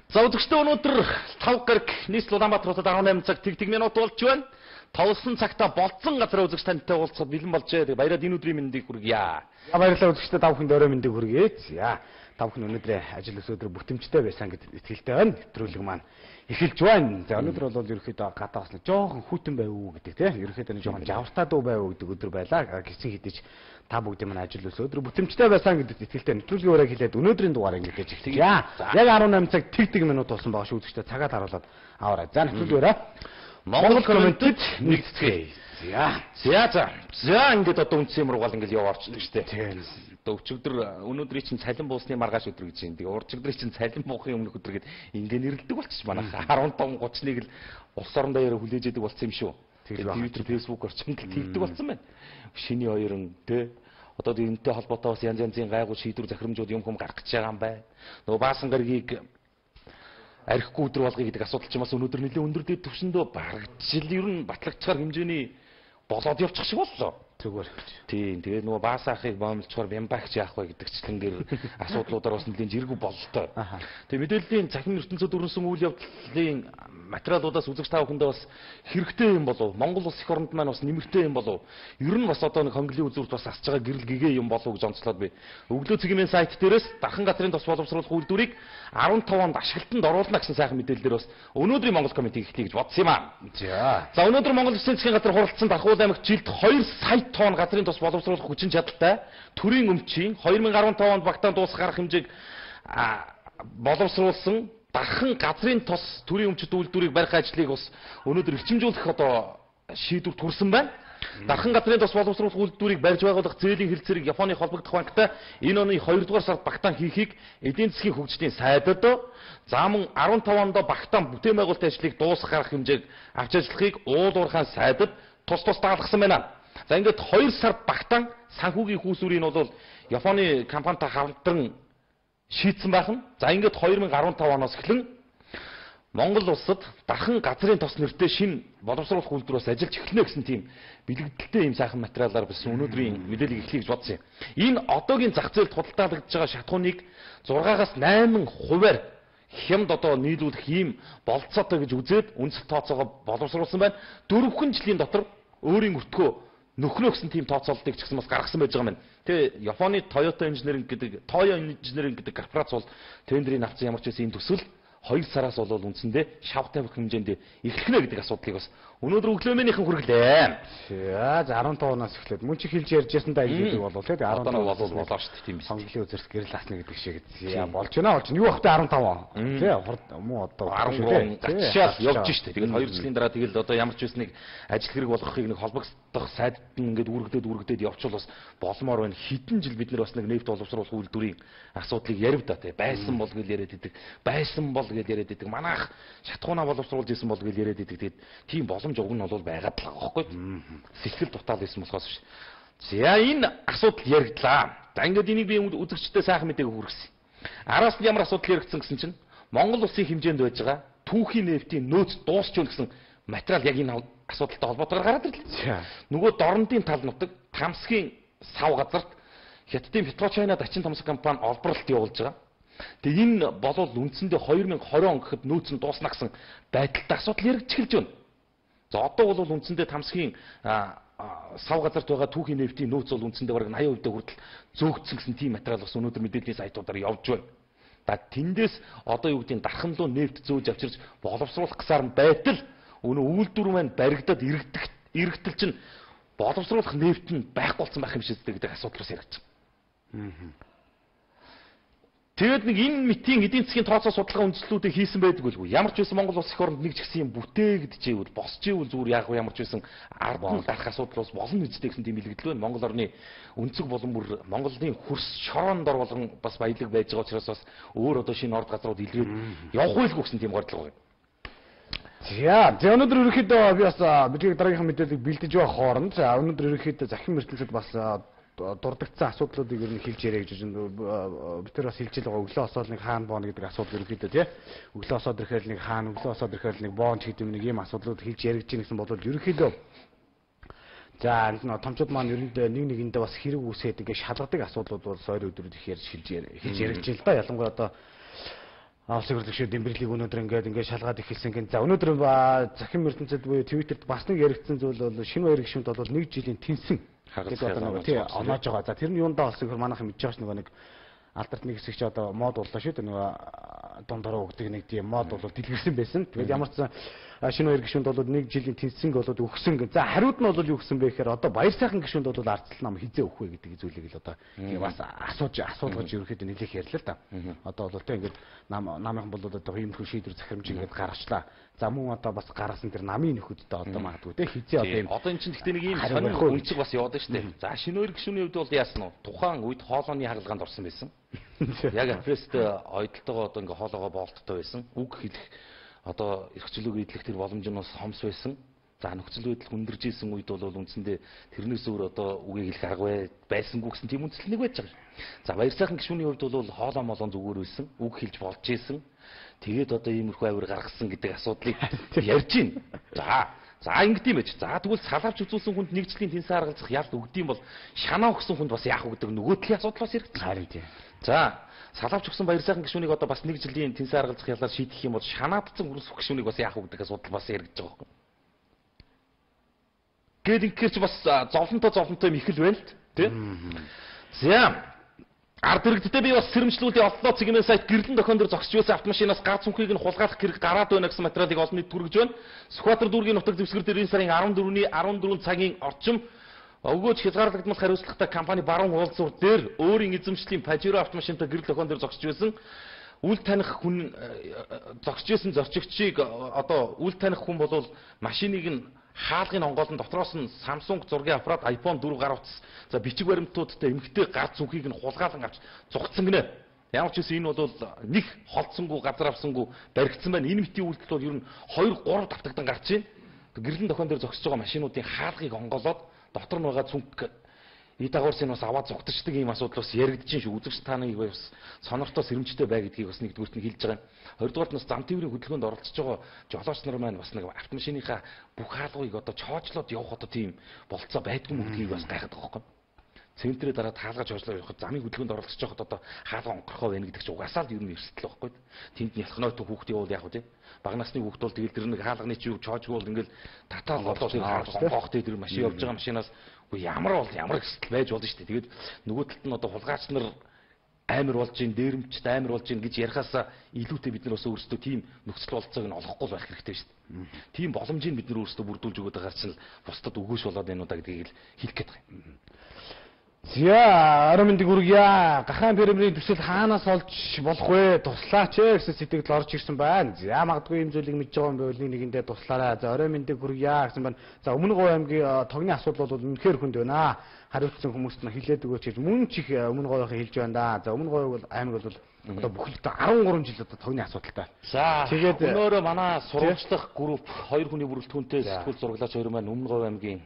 За үзэгчдээ өнөөдөр 5 гараг нийслэл Улаанбаатар хотод 18 цаг тэг минут болж байна. Товсон цагта болцсон газар үзэгч тантай уулзахад бэлэн болжээ. Баяраад энэ өдрийн мэндийг хүргье. Баярлалаа үзэгчдээ та бүхэнд өрөө мэндийг хүргэе. За та бүхэн өнөөдрийн ажил өсөөдөр бүтэмжтэй байсан гэдэгт итгэлтэй байна. Нэвтрүүлэг маань эхэлж байна. За өнөөдөр бол ерөөхдөө гадаа бас нэг жоохон хүйтэн байв уу гэдэг тийм. Ерөөхдөө нэг жоохон жавартаа дуу байв уу гэдэг өдөр байлаа. Гисэн хідэж та бүгдийн маань ажил өсөөдөр бүтэмжтэй байсан гэдэгт итгэлтэй. Нэвтрүүлгийн өрөөг хэлээд өнөөдрийн дугаарыг ингэж эхлэе. Яг 18 цаг тэг минут болсон байгаа шүү үзэгчдээ цагаад харуулад аваарай. За нэвтрүүлгийн өрөө Монгол комментэд нэгтгэе. За ингээд одоо үндсэн юм руугаал ингээд яв орчихлоо шүү дээ. Тийм. Өчигдөр өнөөдрийн чинь цалин буусны маргааш өдөр гэж юм. Тэгээ уржигдрийн чинь цалин буухын өмнөх өдөр гээд ингээд нэрлдэг болчих манайх 15:31-ыг л улс орон даяараа хүлээж яадаг болсон юм шүү. Тэгээ Twitter, Facebook орчинд тэгдэг болсон байна. Шиний хоёрын тэ одоо энэтэй холбоотой бас янз янзын гайгүй шийдвэр захирамжууд юм гарах гэж байгаа юм байна. Нөгөө Баасан гарагийг архихгүй өдөр болгоё гэдэг асуудал ч юм бас өнөөдөр нэлээд өндөр дэд төвшөндөө барагдчихл ер нь батлагчаар хэмжээний болоод явчих шиг боллоо. Зүгээр. Тийм. Тэгээ нөгөө Баас ахыг боомлчоор Бямбагч яах вэ гэдэг чиглэнгээр асуудлуудаар бас нэлээд жиргүү бололтой. Тэгээ мэдээллийн цахим ертөнцид өрнөсөн үйл явдлын материалуудаас үзэгч та бүхэндээ бас хэрэгтэй юм болов. Монгол улс их оронд маань бас нэмэртэй юм болов. Ер нь бас одоо нэг хонглын үзүүрт бас асж байгаа гэрэл гэгээ юм болов гэж онцлоод би. Өглөө цэгийн сайт дээрээс дархан газрын тос боловсруулах үйлдвэрийг 15 онд ашиглалтанд оруулна гэсэн сайхан мэдээлэлээр бас өнөөдрийн Монгол комитетийг эхлэе гэж бодсон юм аа. За өнөөдөр Монгол Улсын засгийн газар хуралдсан Дархуул аймагт жилд 2 сая тонн газрын тос боловсруулах хүчин чадалтай төрийн өмчийн 2015 онд багтаан дуусах арга хэмжээг боловсруулсан дархан газрын тос төрийн өмчит үйлдвэрийг барих ажлыг бас өнөөдөр эрчимжүүлэх одоо шийдвэр төрсөн байна. Дархан газрын тос боловсруулах үйлдвэрийг барьж байгуулах зээлийн хэлцээрийг Японы холбогдох банктай энэ оны 2 дугаар сард багтаан хийхийг эдийн засгийн хөгжлийн сайдад за мөн 15 онд багтаан бүтээн байгуулалтын ажлыг дуусгах арга хэмжээг авч ажиллахыг уул уурхайн сайдад тус даалгасан байна. За ингээд 2 сард багтаан санхүүгийн хүүсвэрийг нь бол Японы компанитай хамтран шийдсэн байх нь. За ингээд 2015 оноос эхлэн Монгол улсад дархан газрын тос нэртэй шинэ боловсруулах үйлдвэрээс ажиллаж эхэлнэ гэсэн тийм бэлэгдэлтэй юм сайхан материалаар бас өнөөдрийн мэдээллийг эхлэе гэж бодсон юм. Энэ одоогийн зах зээлд худалдаалагдж байгаа шатхууныг 6-аас 8% хямд одоо нийлүүлэх ийм болцоотой гэж үзээд үндэслэл тооцоогоо боловсруулсан байна. 4 жилийн дотор өөрийн өртгөө нөхнөө гэсэн тийм тооцооллыг ч гэсэн бас гаргасан байж байгаа юм. Тэгээ Японы Toyota Engineering гэдэг корпорац бол тендерийг авсан ямар ч байсан энэ төсөл 2 сараас бол үндсэндээ шав тавих хэмжээнд эхлэнэ гэдэг асуудлыг бас өнөөдөр өглөөмийнхэн хүргэлээ. За 15 оноос эхлээд мөн чи хэлж ярьж ясан да гэдэг болов тийм 15 болоо шүү дээ тийм биш. Сонголын үзэрс гэрэл асна гэдэг шиг болж байна. Юу бахтай 15 тийм муу одоо 13 гачаал явж штэ. Тэгээд 2 жилийн дараа тэгэл одоо ямар ч байсныг ажил хэрэг болгохыг нэг холбогдох сайдд нь ингээд үргэлдээд явуучвал бас болмоор байна. Хэдэн жил бид нар бас нэг нефт боловсруулах үйлдвэрийн асуудлыг ярив да тийм байсан бол гэж яриад идэг. Байсан бол гэж яриад идэг. Манайх шатхуунаа боловсруулж исэн бол гэж яриад идэг. Тэгээд тийм боломж уг нь бол байгаад л байгаа байхгүй. Сэтгэл дутаал байсан болохоос биш. За энэ асуудал яригдлаа. За ингээд энийг би үзэгчдэд сайхан мэдээг хүргэсэн. Араас нь ямар асуудал яригдсан гэсэн чинь Монгол улсын хэмжээнд байж байгаа түүхийн нефтийн нөөц дуусч үл гэсэн материал яг энэ асуудалтай холбоотойгоор гараад ирлээ. Нөгөө дорнодын тал нутаг Тамсгийн сав газарт Хятадын Петрочайна Дачин Тамсаг компани олборлолт явуулж байгаа. Тэгээ энэ болол үндсэндээ 2020 он гэхэд нөөц нь дуусна гэсэн байдалтай асуудал яригдж эхэлж байна. За одоо бол үндсэндээ Тамсгийн сав газарт байгаа түүхийн нефтийн нөөц бол үндсэндээ бараг 80% хүртэл зөөгдсөн гэсэн тийм материал бас өнөөдөр мэдээллийн сайтуудаар явж байна. За тэндээс одоо юу гэдгийг дархан руу нефт зөөж авчирч боловсруулах гэсаар байтал өнөө үйлдвэр маань баригдаад иргэдэл чинь боловсруулах нефт нь байхгүй болсон байх юм шиг гэдэг асуудлаас яригдж байна. Тэгээд нэг энэ митийн эдийн засгийн тооцоо судалгаа үндэслэлүүдийг хийсэн байдаг байлгүй. Ямар ч байсан Монгол улс их оронд нэг ч гэсэн юм бүтээгдэжээвэл, босжээвэл зүгээр яг ямар ч байсан ард нь дарах асуудал бас болно үстэй гэсэн тийм илэгдэл байна. Монгол орны өнцөг болон бүр Монголын хөрс шороонд ор болгон бас баялаг байж байгаа учраас бас өөр одоо шинэ орд газрууд илрээд явах байлгүй гэсэн тийм гордлого байна. За өнөөдөр ерөнхийдөө би бас бидний дараагийн мэдээллийг бэлдэж байгаа хооронд өнөөдөр ерөнхийдөө захин ертөнцид бас дурдгдсан асуудлуудыг ер нь хэлж яриа гэж бид нар бас хэлж байгаа өглөө осоод нэг хаан боон гэдэг асуудал ерөнхийдөө тий өглөө осоод ирэхээр нэг хаан өглөө осоод ирэхээр нэг боон ч гэдэг нэг ийм асуудлууд хэлж яригдж гин гэсэн бодвол ерөнхийдөө За энэ томчууд маань ер нь нэг нэгэндээ бас хэрэг үүсээд ингээ шалгадаг асуудлууд бол сойр өдрүүд их хийж яригдж байна л да. Ялангуяа одоо улсын хурлын Дембэрлийг өнөөдөр ингээд шалгаад эхэлсэн гэн. За өнөөдөр захин ертөнцид буюу Твиттерт бас нэг яригдсан зүйл бол шинэ баяр гишүүнд бол 1 жилийн тэнсэн гэдэг одоо нэг тий оноож байгаа. За тэр нь юундаа болсон гэхээр манайхан мэдж байгаа ш нэг алдарт нэг хэсэгч одоо мод боллоо шүү дээ. Нөгөө дундороо өгдөг нэг тийм мод бол дэлгэрсэн байсан. Тэгээд ямар ч шинэ баяр гишүүнд бол 1 жилийн тэнцэнг болоод өгсөн гэ. За хариуд нь бол юу гэсэн бэ гэхээр одоо баяр сайхан гишүүнд бол ардчил нам хизээ өгөх вэ гэдэг зүйлийг л одоо бас асуулгаж ерөөхдөө нэлээх ярьлаа л да. Одоо бол тэ ингээд намынхан бол одоо иймэрхүү шийдвэр захирамж ингээд гаргачлаа. За мөн одоо бас гаргасан тэр намын нөхөдтэй одоо магадгүй тэ хизээ одоо юм. Одоо эн чинь гэхдээ нэг ийм сонин үнцэг бас яваад байна шүү дээ. За шинэ баяр гишүүний хувьд бол яасан нь тухайн үед хоолойны хагалгаанд орсон байсан. Яг апрест ойдолтойгоо одоо ингээ хоолоогоо боолттой байсан. Үг хэлэх одоо эрхчлөөг идэх тэр боломж нь бас хомс байсан. За нөхцөл байдал хүндэрж исэн үед бол үндсэндээ тэрнээс өөр одоо үгийг хэлэх арга байсангүй гэсэн тийм үндэслэл нэг байж байгаа. За баяр сайхан гишүүний хувьд бол хоолоо молон зүгээр байсан. Үг хэлж болж исэн. Тэгээд одоо иймэрхүү авир гаргасан гэдэг асуудлыг ярьж байна. За ингэт юм байж. За тэгвэл салавч үзүүлсэн хүнд 1 жилийн тэнцэн харгалзах ялт өгдөм бол шанаа өгсөн хүнд бас яах вэ гэдэг нөгөө талын асуудал бас ирэх. Харин тийм. За салавч өгсөн баяр сайхан гишүүнийг одоо бас 1 жилийн тэнцэн харгалзах ялаар шийдэх юм бол шанаадсан өрөсөх гишүүнийг бас яах вэ гэдэг асуудал бас яригдж байгаа юм. Гэт ингээрч бас зовлонтой ихэл байна л тийм. За ард иргэдтэй би бас сэрэмжлүүлээ оллоо цэгмэн сайт гэрлэн дохион дээр зогсож байсан автомашинаас гар цүнхийг нь хулгайлах хэрэг гараад байна гэсэн материалыг олон нийт хүргэж байна. Сүхбаатар дүүргийн нутаг дэвсгэр дээр энэ сарын 14-ний 14 цагийн орчим өгөөж хязгаарлагдмал хариуцлагатай компани баруун уулзуур дээр өөрийн эзэмшлийн Pajero автомашинтай гэрэл дохион дээр зогсож байсан. Үл таних хүн зогсож байсан зорчигчийг одоо үл таних хүн бол машиныг нь хаалгын онгоолн дотроос нь Samsung зургийн аппарат iPhone 4 гар утас за бичиг баримтуудтай эмхтэй гар зүнхийг нь хулгайлан авч зугцсан гинэ. Ямар ч гэсэн энэ бол нэг холцсонгүй газар авсангүй баригдсан байна. Энэ мэтийн үйлдэл бол ер нь 2 3 давтагдан гарч байна. Гэрлэн дохион дээр зогсож байгаа машинуудын хаалгыг онгоолоод дотор нь байгаа зүнх дагуурсыг бас аваад зугтарчдаг ийм асуудал бас яригдчихээн шүү. Үзэгч та нарыг бас сонортой сэрэмжтэй бай гэдгийг бас нэгдүгürt нь хэлж байгаа. Хоёрдугаарт нь зам тээврийн хөдөлгөөнд оролцож байгаа жолооч нар маань бас нэг автомашиныхаа бүх хаалгыг одоо чоожлоод явах одоо тийм болцоо байдгүй гэдгийг бас гайхаад байгаа юм. Центрээ дараа таалгаж хожлоо явахад замын хөдөлгөөнд оролцож байхад одоо хаалга онгорхоо байна гэдэг чинь угаасаа л ер нь эрсдэл байхгүй. Тэнд нь ялхнойтой хүүхд явуул яг үү. Бага насны хүүхд бол тэгэл тэр нэг хаалганы чи юу чоожгүй бол ингээл татаал болоо тэр хаалга онгоох тэр машин явж байгаа машинаас ямар эрсдэл байж болно шүү дээ. Тэгээд нөгөө талд нь одоо хулгайч нар амар болж ийн дээрэмчд амар болж ийн гэж ярихаасаа илүүтэй бид нар бас өөрсдөө тийм нөхцөл болцоог нь олохгүй байх хэрэгтэй шүү дээ. Тийм боломжийг бид нар өөрсдөө бүрдүүлж өгöd байгаа чинь бусдад өгөөш болоод байна уу да гэдгийг л хэлэх гээд байгаа юм. За орой мэндийг хүргье. Гахаан пирамидын төсөл хаанаас олж болох вэ? Туслаач ээ гэсэн сэтгэл орж ирсэн байна. За магадгүй юм зүйлийг мэдж байгаа юм байвал нэгэндээ туслаарай. За орой мэндийг хүргье гэсэн байна. За Өмнөгов аймгийн тогны асуудал бол үнэхээр хүнд байна. Хариуцсан хүмүүст нь хилээд өгөөч гэж мөн ч их Өмнөгов хэлж байна да. За Өмнөгов аймаг бол одоо бүхэлдээ 13 жил одоо тогны асуудалтай. За тэгээд өнөөрөө манай сурвалжлах групп 2 хүний бүрэлдэхүүнтэй сэтгүүл зураглаач 2 маань Өмнөгов аймгийн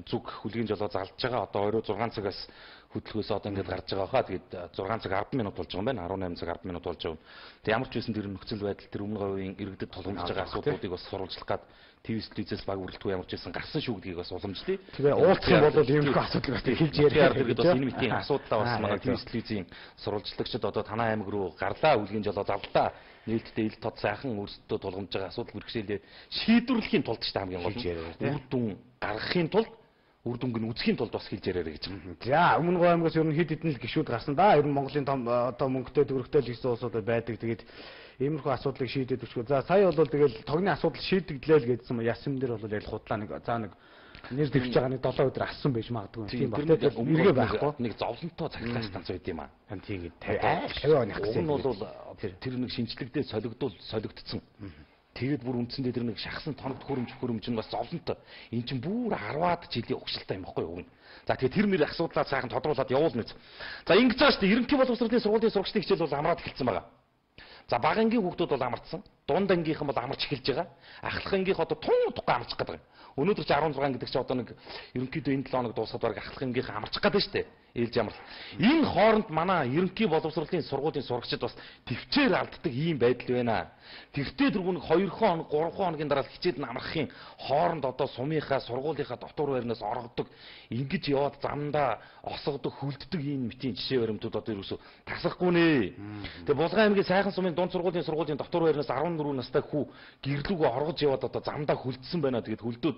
зүг хүлгийн жолоо залж байгаа. Одоо орой 6 цагаас хөдөлгөөс одоо ингээд гарч байгаа хаа. Тэгээд 6 цаг 10 минут болж байгаа юм байна. 18 цаг 10 минут болж байгаа. Тэгээд ямар ч байсан тэр нөхцөл байдал тэр Өмнөговын иргэдэд тулгамдж байгаа асуудлуудыг бас сурвалжлах гад ТV-студиэс баг бүрэлдэхүүн ямар ч байсан гарсан шүү гэдгийг бас уламжлая. Тэгээ уулзах юм бол ийм их асуудал бас хэлж яриад тэгээд бас энэ мэтийн асуудлаа бас манай ТV-студиэсийн сурвалжлагчид одоо танай аймаг руу гарлаа, үлгийн жолоо заллаа. Нээлттэй ил тод сайхан өөрсдөө тулгамж байгаа асуудал бэрхшээлээ шийдвэрлэхийн тулд ч хамгийн гол үр дүн гаргахын тулд үр дүнг нь үзэхийн тулд бас хэлж яриараа гэж байна. За Өмнөгов аймгаас ер нь хэд хэдэн л гишүүд гарсан да. Ер нь Монголын том одоо мөнгөтэй төгрөгтэй л 9 улсууд байдаг. Тэгээд иймэрхүү асуудлыг шийдээд өчгөө. За сая бол тэгэл тогны асуудал шийдэгдлээ л гэдсэн юм. Ясм дээр бол яг худлаа нэг за нэг нэр дэвж байгаа нэг 7 өдөр ассан байж магадгүй. Тийм ба. Тэгээд эргээ байхгүй. Нэг зовлонтой цахилгаан станц байд юм аа. Тийм 50 оны гэсэн. Энэ бол тэр нэг шинжлэгдээ солигдсон. Тэгээд бүр үндсэндээ тэр нэг шахсан тоног хөрөмж нь бас зовлонтой. Эн чинь бүр 10-аад жилийн угшилтай юм баггүй юу? За тэгээд тэр мөр асуудлаа цаахан тодруулаад явуулна үз. За ингэж байгаа шүү дээ. Ерөнхий боловсролын сургуулийн сурагчдын хичээл бол амраад эхэлсэн байгаа. За бага ангийн хүүхдүүд бол амарцсан. Дунд ангийнхан бол амарч эхэлж байгаа. Ахлах ангийнх одоо тун тухай амарчих гээд байгаа. Өнөөдөр чи 16 гэдэг чи одоо нэг ерөнхийдөө энэ 7 хоног дуусахад баг ахлах ангийнхан амарчих гээд байна шүү дээ. ээлж ямар. Энэ хооронд манай ерөнхий боловсролын сургуулийн сурагчид бас төвчээр алддаг ийм байдал байна. Тэгтээ тэргүүн 2 хоног 3 хоногийн дараа хичээл намрахын хооронд одоо сумынхаа сургуулийнхаа дотор байрнаас орогддог, ингэж яваад замдаа осгодог, хөлддөг ийм мэтийн жишээ баримтууд одоо ерөөсө тасахгүй нэ. Тэгээ Булган аймгийн сайхан сумын дунд сургуулийн дотор байрнаас 14 настай хүү гэрлүүгөө оргож яваад одоо замдаа хөлдсөн байна. Тэгээд хөлдөөд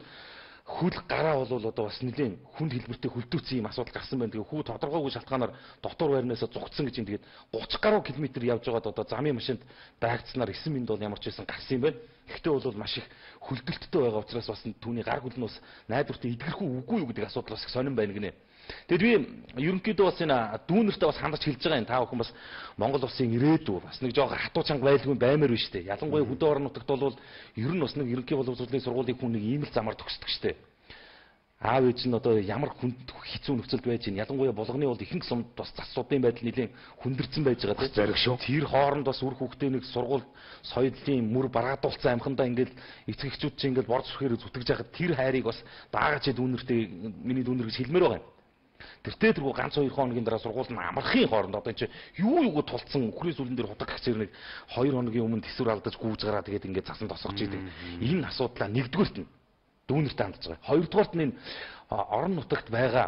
хөл гараа бол одоо бас нэлийн хүнд хэлбэртэй хөлдөөцсөн юм асуудал гарсан байна. Тэгээ хүү тодорхойгүй шалтгаанаар дотор байрнаас зугцсан гэж юм. Тэгээд 30 гаруй километр явж байгаад одоо замын машинд даагцсанаар 9 минут бол ямар ч байсан гарсан юм байна. Гэхдээ бол маш их хөлдөлттэй байгаа учраас бас түүний гар хөл нь бас найдвартай идгэрхүү үгүй юу гэдэг асуудал бас их сонирн байна гинэ. Тэгээд би ерөнхийдөө бас энэ дүүнэртээ бас хандаж хэлж байгаа юм. Та бүхэн бас Монгол улсын ирээдүй бас нэг жоохон хатуу чанга байлгүй баймаар биш үү? Ялангуяа хөдөө орон нутагт бол ер нь бас нэг ерөнхий боловсролын сургуулийн хүн нэг ийм л замаар төгсдөг штэ. Аав ээж нь одоо ямар хэцүү нөхцөлд байж байна. Ялангуяа Булганы бол ихэнх сумд бас засуудын байдал нэлийн хүндэрсэн байж байгаа тийм. Зориг шүү. Тэр хооронд бас үр хүүхдээ нэг сургууль соёлын мөр баргаадуулсан амхандаа ингээл эцэг эхчүүд чинь ингээл борж өрхөөр зүтгэж байхад тэр хайрыг бас даагаач дүүнэртэй миний дүүнэр гэж хэлмээр байгаа юм. Тэртээ тэргүй ганц 2 хоногийн дараа сургууль нь амархын хооронд одоо энэ юу тулцсан үхрийн сүлэн дээр хутаг гэх зэрэг 2 хоногийн өмнө тэсвэр алдаж гүйж гараа тэгээд ингээд цасан тосгож идэг. Энэ асуудлаа нэгдүгээрт нь дүүнэрт хандж байгаа. Хоёрдугаарт нь орон нутагт байгаа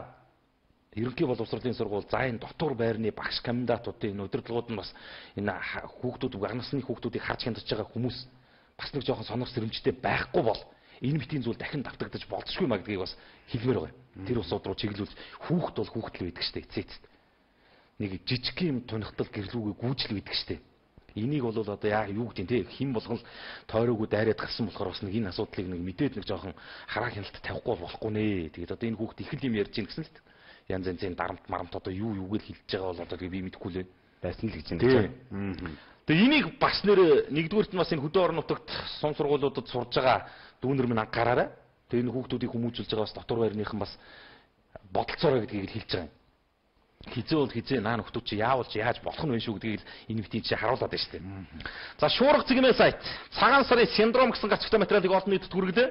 ерөнхий боловсролын сургууль за энэ дотор байрны багш комендантуудын энэ удирдлагууд нь бас энэ хүүхдүүд ага насны хүүхдүүдийг харж хянаж байгаа хүмүүс бас нэг жоохон сонор сэрэмжтэй байхгүй бол энэ битийн зүйл дахин давтагдаж болцсохгүй маа гэдгийг бас хэлмээр байгаа. Тэр усууд руу чиглүүлж хүүхд бол хүүхд л байдаг штэ эцээцэд. Нэг жижиг юм тунхтал гэрлүүгээ гүйжил байдаг штэ. Энийг бол одоо яа юу гэдэг те хэн болгон тойроогүй дайраад гарсан болохоор бас нэг энэ асуудлыг нэг мэдээд нэг жоохон хараа хяналт тавихгүй болохгүй нэ. Тэгээд одоо энэ хүүхд их л юм ярьж гин гэсэн л янз янзын дарамт марамт одоо юу юуг л хэлж байгаа бол одоо би мэдэхгүй л байсан л гэж байна. Тэгээ энийг бас нэр нэгдүгээрт нь бас энэ хөдөө орон нутагт сум сургуулиудад сурж байгаа дүүнэр минь анхаараарай. Тэгээ энэ хүүхдүүдийг хүмүүжүүлж байгаа бас дотор байрныхан бас бодолцоорой гэдгийг хэлж байгаа юм. Хизээ наа нөхдүүд чи яавал чи яаж болох нь вэ шүү гэдгийг энэ битийн чи харуулад байна шүү дээ. За шуурга цэгмээ сайт цагаан сарын синдром гэсэн гацхтай материалыг олон нийтэд хүргэлээ.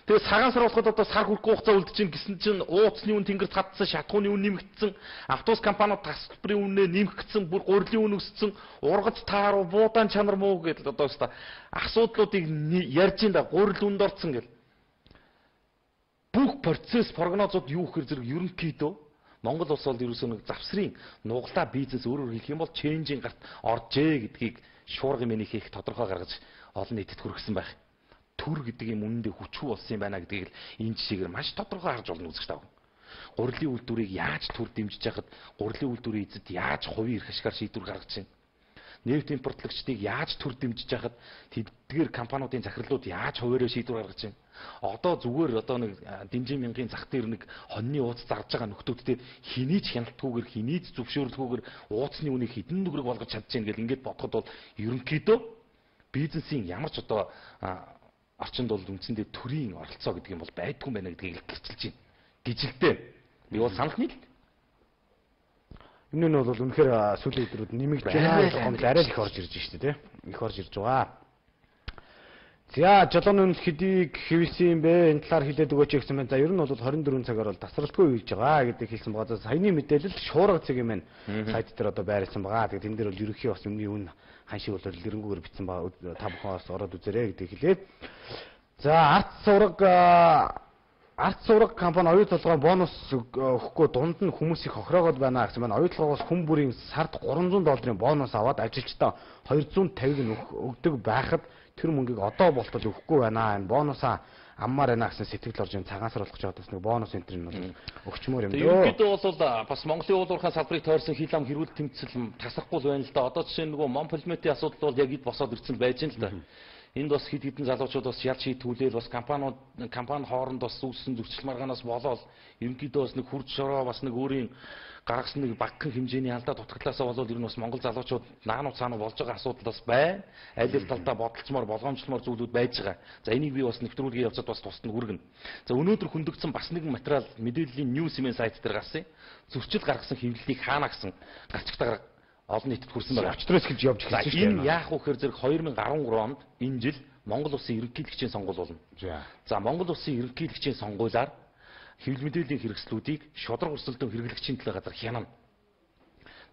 Тэгээ цагаан сар болоход одоо сар хүрэх хугацаа үлдчихин гэсэн чинь ууцны үн тэнгэр татсан, шатхууны үн нэмэгдсэн, автобус компаниуд тасалбарын үнэ нэмэгдсэн, бүр гурилын үн өссөн, ургац тааруу, буудаан чанар муу гэдэл одоо өста асуудлуудыг ярьж ин да гурил үнд орцсон гэл. Бүх процесс прогнозууд юу гэхээр зэрэг ерөнхийдөө Монгол улс бол ерөөсөө нэг завсрын нугалаа бизнес өөрөөр хэлэх юм бол ченжийн гарт оржээ гэдгийг шуургын мэнийг их тодорхой гаргаж олон нийтэд хүргэсэн байх. Төр гэдэг юм үнэндээ хүчгүй болсон юм байна гэдгийг энэ жишээгээр маш тодорхой харж болно үзэж тав. Гурилын үйлдвэрийг яаж төр дэмжиж яхад гурилын үйлдвэрийн эзэд яаж хувийн эрх ашгаар шийдвэр гаргаж чинь. Нефт импортлогчдыг яаж төр дэмжиж яхад тэдгээр компаниудын захирлууд яаж хуваараа шийдвэр гаргаж чинь. Одоо зүгээр одоо нэг дэмжин мянган зах дээр нэг хоньны ууц зарж байгаа нөхдүүдтэй хинийч хяналтгүйгээр хинийч зөвшөөрлгүйгээр ууцны үнийг хэдэн нүгрэг болгож чадж гин гэл ингээд бодоход бол ерөнхийдөө бизнесийн ямар ч одоо орчинд бол үндсэндээ төрийн оролцоо гэдэг юм бол байдгүй байна гэдгийг гэрчилж байна. Гижилтэй. Би бол санал нийт. Энэ нь бол үнэхээр сүүлийн өдрүүд нэмэгдэж байна. Арай л их орж ирж шүү дээ, тийм. Их орж ирж байгаа. За жолооны үнэлт хэдийг хэвсэн юм бэ? Энэ талаар хэлээд өгөөч гэсэн байна. За ер нь бол 24 цагаар бол тасралтгүй хийж байгаа гэдэг хэлсэн байгаа. За саяны мэдээлэл шуурга цэг юм байна. Сайт дээр одоо байрлсан байгаа. Тэгээд энэ дээр бол ерөнхий бас өмнө үн хан шиг бол эренгүүгээр бичсэн байгаа. Та бүхэн бас ороод үзээрэй гэдэг хэлээд. За арт сураг компани оюу толгой бонус өгөхгүй дунд нь хүмүүсийг хохироогоод байна гэсэн байна. Оюу толгоос хүн бүрийн сард $300 бонус аваад ажилчдаа 250 нь өгдөг байхад тэр мөнгийг одоо болтол өгөхгүй байна. Энэ бонусаа аммаар байна гэсэн сэтгэл орж ин цагаан сар болох ч одоо бас нэг бонус энэ төр нь бол өгчмөр юм дөө. Ерөнхийдөө бол бас Монголын уулуурхайн салбарыг тойрсон хил ам хэрүүл тэмцэл тасахгүй байна л да. Одоо жишээ нь нөгөө Монполметийн асуудал бол яг ид босоод ирсэн байж байна л да. Энд бас хэд хэдэн залуучууд бас ял шийтгүүлээд бас компани хооронд бас үүссэн зөрчил маргаанаас болоод ерөнхийдөө бас нэг хурд шороо бас нэг өөрийн гаргасан нэг багахан хэмжээний алдаа дутагдлаасаа болоод ер нь бас Монгол залуучууд наануу цаануу болж байгаа асуудал бас байна. Аль аль талдаа бодолцмоор болгоомжлмоор зүйлүүд байж байгаа. За энийг би бас нэвтрүүлгээ явцад бас тусад нь хүргэнэ. За өнөөдөр хөндөгдсөн бас нэгэн материал мэдээллийн Newsman сайт дээр гарсан. Зөрчил гаргасан хэвлэлийг хаана гэсэн гарчигтайгаар олон нийтэд хүрсэн байгаа. Өчтөрөөс эхэлж явж эхэлсэн шүү дээ. Энэ яах вэ гэхээр зэрэг 2013 онд энэ жил Монгол улсын ерөнхийлөгчийн сонгуул болно. За Монгол улсын ерөнхийлөгчийн сонгуулиар хэвлэл мэдээллийн хэрэгслүүдийг шудраг өрсөлдөөн хэрэглэгчийн төлөө газар хянана.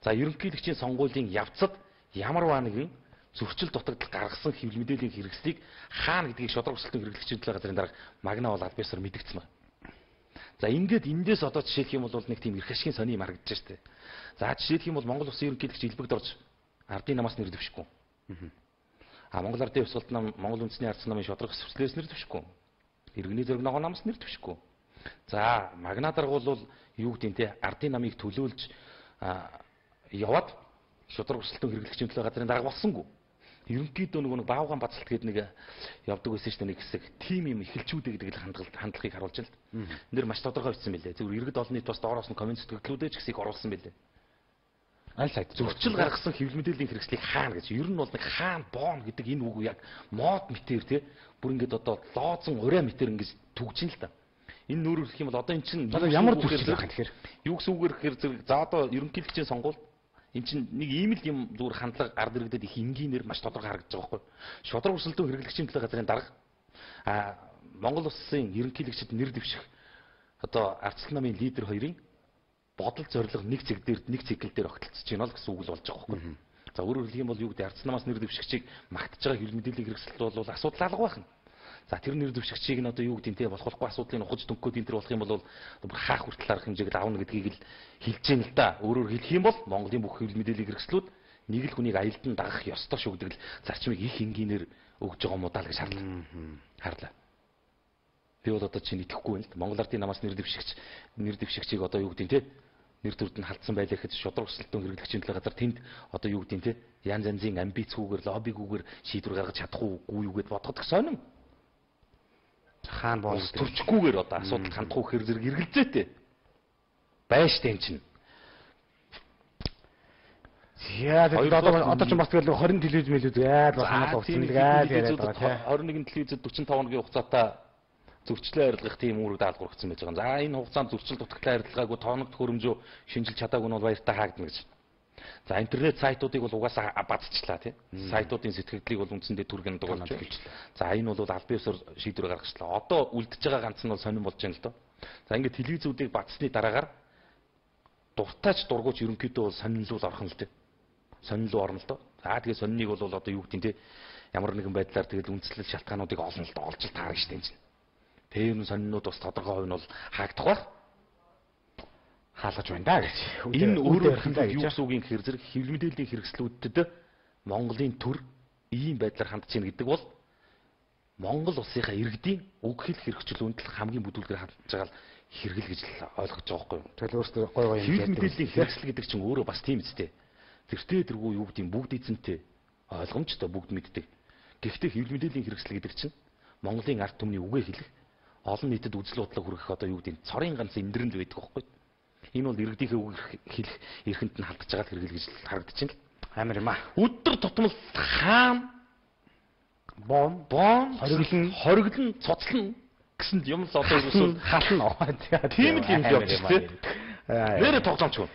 За ерөнхийлөгчийн сонгуулийн явцад ямар нэгэн зөрчил дутагдал гаргасан хэвлэл мэдээллийн хэрэгслийг хаана гэдгийг шудраг өрсөлдөөн хэрэглэгчийн төлөө газрын дарга магна бол аль биесээр мэдгдсэн байна. За ингээд эндээс одоо жишээлх юм бол нэг тийм эрх ашигын сони юм харагдаж штэ. За жишээлх юм бол Монгол Улсын ерөнхийлөгч Илбэгд орж ардын намаас нэр дэвшгүй. Монгол ардын ёсолт нам Монгол үндэсний ардсан намын шудраг эсвэлээс нэр дэвшгүй. Иргэний зориг ногоо намаас нэр дэвшгүй. За магна дарга бол юу гэдэг те ардын намыг төлөөлж яваад шудраг өрсөлдөөн хэрэглэгчийн төлөө газрын дарга болсонгүй. Ерөнхийдөө нэг баавгаан бацалт гэдэг нэг явдаг байсан шүү дээ нэг хэсэг. Тим юм эхэлчүүдээ гэдэг л хандлагыг харуулж байна л. Энд дэр маш тодорхой бичсэн байлээ. Зөвхөн иргэд олонний тус доороос нь комент сэтгэлдлүүдээ ч гэсийг оруулсан байлээ. Аль сайд зөрчил гаргасан хэвлэл мэдээллийн хэрэгслийг хаана гэж. Ер нь бол нэг хаан боон гэдэг энэ үг яг мод мэтэр те бүр ингээд одоо лоозон ураа мэтэр ингэж түгжин л та. Энэ нүүр хэлэх юм бол одоо эн чинь ямар зөрчил байх юм тэгэхээр юу гэсэн үгээр гэхээр зэрэг за одоо ерөнхийлөгчийн сонгуул эн чинь нэг ийм л юм зүгээр хандлага ард иргэдэд их энгийнээр маш тодорхой харагдаж байгаа байхгүй. Шудраг өрсөлдөөн хэрэглэгчийн төлөө газрын дарга Монгол улсын ерөнхийлөгчд нэр дэвших одоо ардчилсан намын лидер хоёрын бодол зорилго нэг цэг дээр нэг цикл дээр огтлцож байна л гэсэн үг л болж байгаа байхгүй. За өөрөөр хэлэх юм бол юу гэдэг ардчилсан намаас нэр дэвшигчийг магтаж байгаа хэвлэл мэдээллийн хэрэгсэл бол асуудал алга байна. За тэр нэр дэвшигчийг нь одоо юу гэдэг нь те болохгүй асуудлыг ухаж дөнгөд энэ төр болох юм бол хаах хүртэл арга хэмжээгэл аавна гэдгийг л хэлж байна л да. Өөрөөр хэлэх юм бол Монголын бүх хэвлэл мэдээллийн хэрэгслүүд нэг л хүнийг аялдан дагах ёстой шүү гэдэг л зарчмыг их энгийнээр өгж байгаа юм уу даа л гэж харлаа. Би бол одоо чинь итгэхгүй байна л. Монгол ардын намаас нэр дэвшигчийг одоо юу гэдэг нь те нэр төрд нь халтсан байлаа гэхэд шудраг өрсөлдөөн хэрэглэгчийн төлөө газар тэнд одоо юу гэдэг нь те янз янзын амбицгүйгээр лоббигүйгээр шийдвэр гаргаж чадахгүй юу гэд бодоход сонин. Хаан боол төрчихгүйгээр одоо асуудал хандах уу хэр зэрэг эргэлзээтэй байж тэн чинь. Яа одоо ч бас тэгэл 20 телевиз мэлүүд яад бас санал болсон яриад байгаа тийм 21 телевизэд 45 хоногийн хугацаатай зөрчлөө арилгах тийм үүрэг даалгавар өгсөн байж байгаа. За энэ хугацаанд зөрчил дутагдлаа арилгаагүй тооног төхөөрөмжөө шинжилж чадаагүй нь бол баяртай хаагдана гэж. За интернет сайтуудыг бол угаасаа бацчихлаа тийм. Сайтуудын сэтгэгдлийг бол үндсэндээ түргэн дугуулж хэлчихлээ. За энэ бол аль биесээр шийдвэр гаргачлаа. Одоо үлдэж байгаа ганц нь бол сонирн болж байна л доо. За ингээд телевизүүдийг бацсны дараагаар дуртайч дургуйч ерөнхийдөө бол сонирнлуул орхон л тийм. Сонирнлуу орно л доо. За тэгээ сонирныг бол одоо юу гэдэг нь тийм ямар нэгэн байдлаар тэгэл үндслэл шалтгаануудыг олно л доо. Олж таарна шүү дээ. Тэр сонирнууд бас тодорхой хувь нь бол хаагдах байх. Хаалгаж байна да гэж. Энэ өөрөөр хэлбэл юу гэсэн үг юм гэхээр зэрэг хэвлэл мэдээллийн хэрэгслүүдэд Монголын төр ийм байдлаар хандж байна гэдэг бол Монгол улсынхаа иргэдийн үг хэл хэрэгжүүлүүнд л хамгийн бүдүүлгээр хандж байгаа л хэрэгэл гэж ойлгож байгаа байхгүй юу. Тэгэл өөртөө гой гой юм. Хэвлэл мэдээллийн хэрэгсэл гэдэг чинь өөрөө бас тийм үстэй. Тэртээ тэргүй юу гэдэг бүгд эзэнтэй ойлгомжтой бүгд мэддэг. Гэхдээ хэвлэл мэдээллийн хэрэгсэл гэдэг чинь Монголын ард түмний үгээ хэлэх олон нийтэд үзэл бодлого хүргэх одоо юу гэдэг цорын ганц эндрэнд байдаг байхгүй юу. Энэ бол иргэдийнхээ үг хэлэх эрхэнд нь халдж байгаа хэрэгэл гэж харагдаж байна. Амар юм аа. Өдөр тутмал хаан бом хориглон цоцлон гэсэн юм л одоо ерөөсөө хална. Тийм л юм явж байна. Нэрэ тоглоомч юм.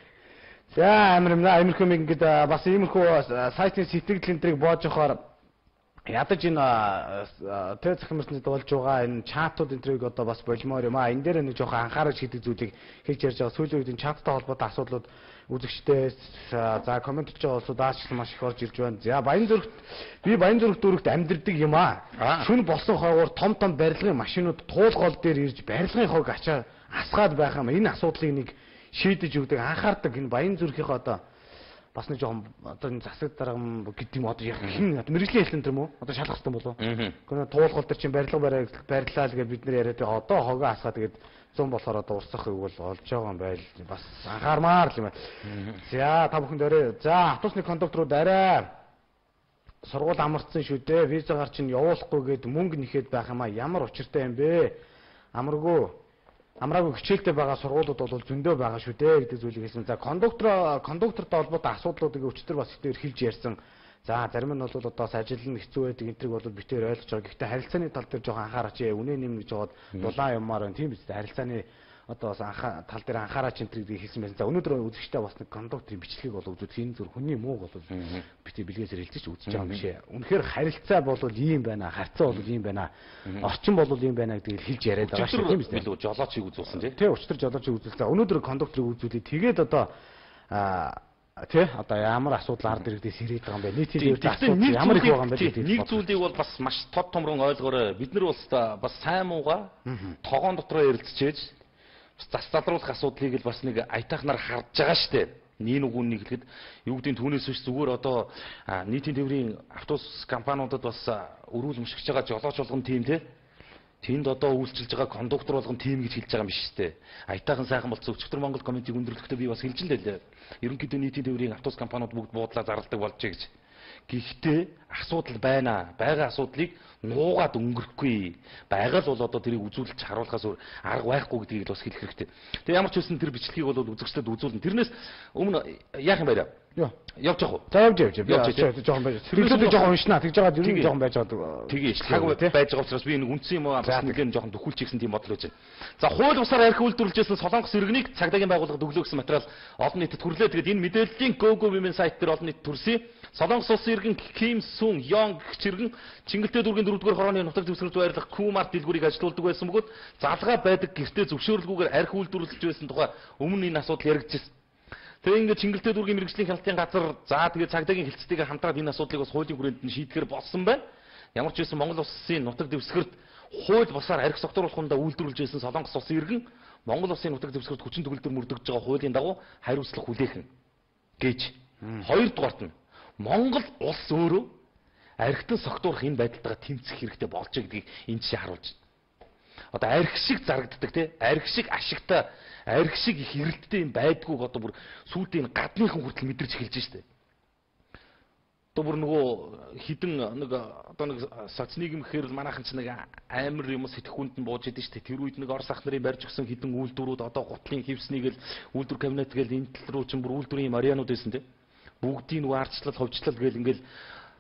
За амар юм аа. Амирхөө ингээд бас иймэрхүү сайтын сэтгэл энтрийг боож явахаар ядаж энэ тэ захимарсны дуулж байгаа энэ чатууд энтрийг одоо бас болмоор юм аа. Энэ дээр нэг жоохон анхаарал шийдэх зүйлийг хэлж ярьж байгаа. Сүүлийн үед энэ чаттай холбоотой асуудлууд үзэгчдээс за комент хийж байгаа улсуудаас ч маш их орж ирж байна. За Баянзүрх дүүрэгт амьдэрдэг юм аа. Шүн болсон хойгоор том барилгын машинууд туулгол дээр ирж барилгын хог ачаа асгаад байх юм. Энэ асуудлыг нэг шийдэж өгдөг анхаардаг энэ Баянзүрхийн одоо бас нэг жоохон одоо энэ засаг даргам гэдэг юм одоо хин мэрэгжлийн хэлэн тэр юм уу? Одоо шалгах хэрэгтэй болов. Гэхдээ туулгал дээр чинь барилга барилаа л гэж бид нэр яриад одоо хогоо асгаад тэгээд 100 болохоор одоо урсах үг бол олж байгаа юм байл бас анхаармаар л юм байна. За та бүхэнд орой. За автобусны кондукторууд арай сургууль амарцсан шүү дээ. Визагаар чинь явуулахгүй гээд мөнгө нэхэд байх юм а. Ямар учиртай юм бэ? Амраагүй хичээлтэй байгаа сургуулиуд бол зөндөө байгаа шүү дээ гэдэг зүйлийг хэлсэн. За кондуктортой холбоотой асуудлуудыг өчтөр бас ихтэй хэлж ярьсан. За зарим нь бол одоо ажил нь хэцүү байдаг энтриг бол битээр ойлгож байгаа. Гэхдээ харилцааны тал дээр жоохон анхаараач. Үнэ нэмнэ гэж жоод дулаан юмар байна. Тийм биз дээ. Харилцааны одоо бас тал дээр анхаараач энэ гэдэг хэлсэн байсан. За өнөөдөр үзэгчтэй бас нэг кондукторын бичлэгийг бол үзүүл энэ зүр хүний муу бол бити бэлгээс хэлцэж үзэж байгаа юм бишээ. Үнэхээр харилцаа бол ийм байна, харьцаа бол ийм байна, орчин бол ийм байна гэдгийг хэлж яриад байгаа шүү тийм үү? Жолоочийг үзүүлсэн тий. Тий, өчтөр жолоочийг үзүүлсэн. Өнөөдөр кондукторыг үзүүлээ. Тэгээд одоо одоо ямар асуудал ард иргэдээс ирээд байгаа юм бэ? Нийтийн дэвтэр асуудал ямар их байгаа юм бэ гэдэг. Нэг зүйлийг бол бас маш тод томрон ойлгоорой. Бид нар бас сайн мууга тогоон дотроо ярилцчээж зас залруулах асуудлыг л бас нэг аятайхнаар харж байгаа шүү дээ. Нин үгүнийг хэлэхэд юу гэдгийг түүнээс биш зүгээр одоо нийтийн тээврийн автобус компаниудад бас өрүүл мөшгөж байгаа жолооч болгон тим те. Тэнд одоо үйлчилж байгаа кондуктор болгон тим гэж хэлж байгаа юм биш шүү дээ. Аятайхан сайхан болсон өчигдөр Монгол комитетийг өндөрлөхдөө би бас хэлж лээ. Ерөнхийдөө нийтийн тээврийн автобус компаниуд бүгд буудлаа зарладаг болжээ гэж. Гэхдээ асуудал байна. Бага асуудлыг нуугаад өнгөрөхгүй. Байгаль бол одоо тэрийг үзүүлж харуулахаас арга байхгүй гэдгийг л бас хэлэх хэрэгтэй. Тэгээ ямар ч үсэн тэр бичлэгийг бол үзэгчдэд үзүүлнэ. Тэрнээс өмнө яах юм бэ? Явж явах уу? За явж. Би жоохон байж. Тэрийг жоохон уншнаа. Тэгж байгаа дөрөв жоохон байж байгаа. Тэгээ цаг байж байгаа учраас би нэг үнсэн юм уу бас нэгэн жоохон төхүүлж ирсэн тийм бодол байж байна. За хууль бусаар архи үйлдвэрлэжсэн Солонгос иргэнийг цагдаагийн байгууллага өглөө гэсэн материал олон нийтэд хүрлээ. Тэгээд энэ мэдээллийн GoGo Women сайт дээр олон нийт төрсөн. Солонгос улсын иргэн Ким Сун Йонг гэх иргэн Чингэлтэй дүүргийн 4-р хорооны нутаг дэвсгэрт байрлах Кумар дэлгүүрийг ажилуулдаг байсан бөгөөд залгаа байдаг гэртээ зөвшөөрлгүйгээр архи үйлдвэрлэж байсан тухай өмнө энэ асуудал яригдчихсэн. Тэгээ ингээд Чингэлтэй дүүргийн мэрэгжлийн хяналтын газар тэгээ цагдаагийн хэлцтэйгээр хамтраад энэ асуудлыг бас хуулийн хүрээнд нь шийдэхээр болсон байна. Ямар ч байсан Монгол улсын нутаг дэвсгэрт хууль бусаар архи согтууруулахундаа үйлдвэрлэж байсан Солонгос улсын иргэн Монгол улсын нутаг дэвсгэрт хүчин төгөлдөр мөрдөгж байгаа хуулийн дагуу хариуцлага хүлээхэн гэж. Хоёрдугаарт нь Монгол улс өөрөө архитан согтуурах энэ байдалтайгаа тэмцэх хэрэгтэй болж байгаа гэдгийг энэ чинь харуулж байна. Одоо архи шиг зарагддаг тий, архи шиг ашигтай, архи шиг их эрэлттэй юм байдгүйг одоо бүр сүйдээ гадныхан хүртэл мэдэрч эхэлж штэ. Одоо бүр нөгөө хідэн нэг одоо нэг соцнигм гэхээр манайхан ч нэг амар юм сэтгэхүйнд нь бууж идэв штэ. Тэр үед нэг Орос ах нарын барьж өгсөн хідэн үйлдвэрүүд одоо гутлын хевснийг л үйлдвэр кабинет гээл энэ тал руу чинь бүр үйлдвэрийн марианууд байсан тий. Бүгдийн нөгөө ардчлал, ховчлал гээл ингээл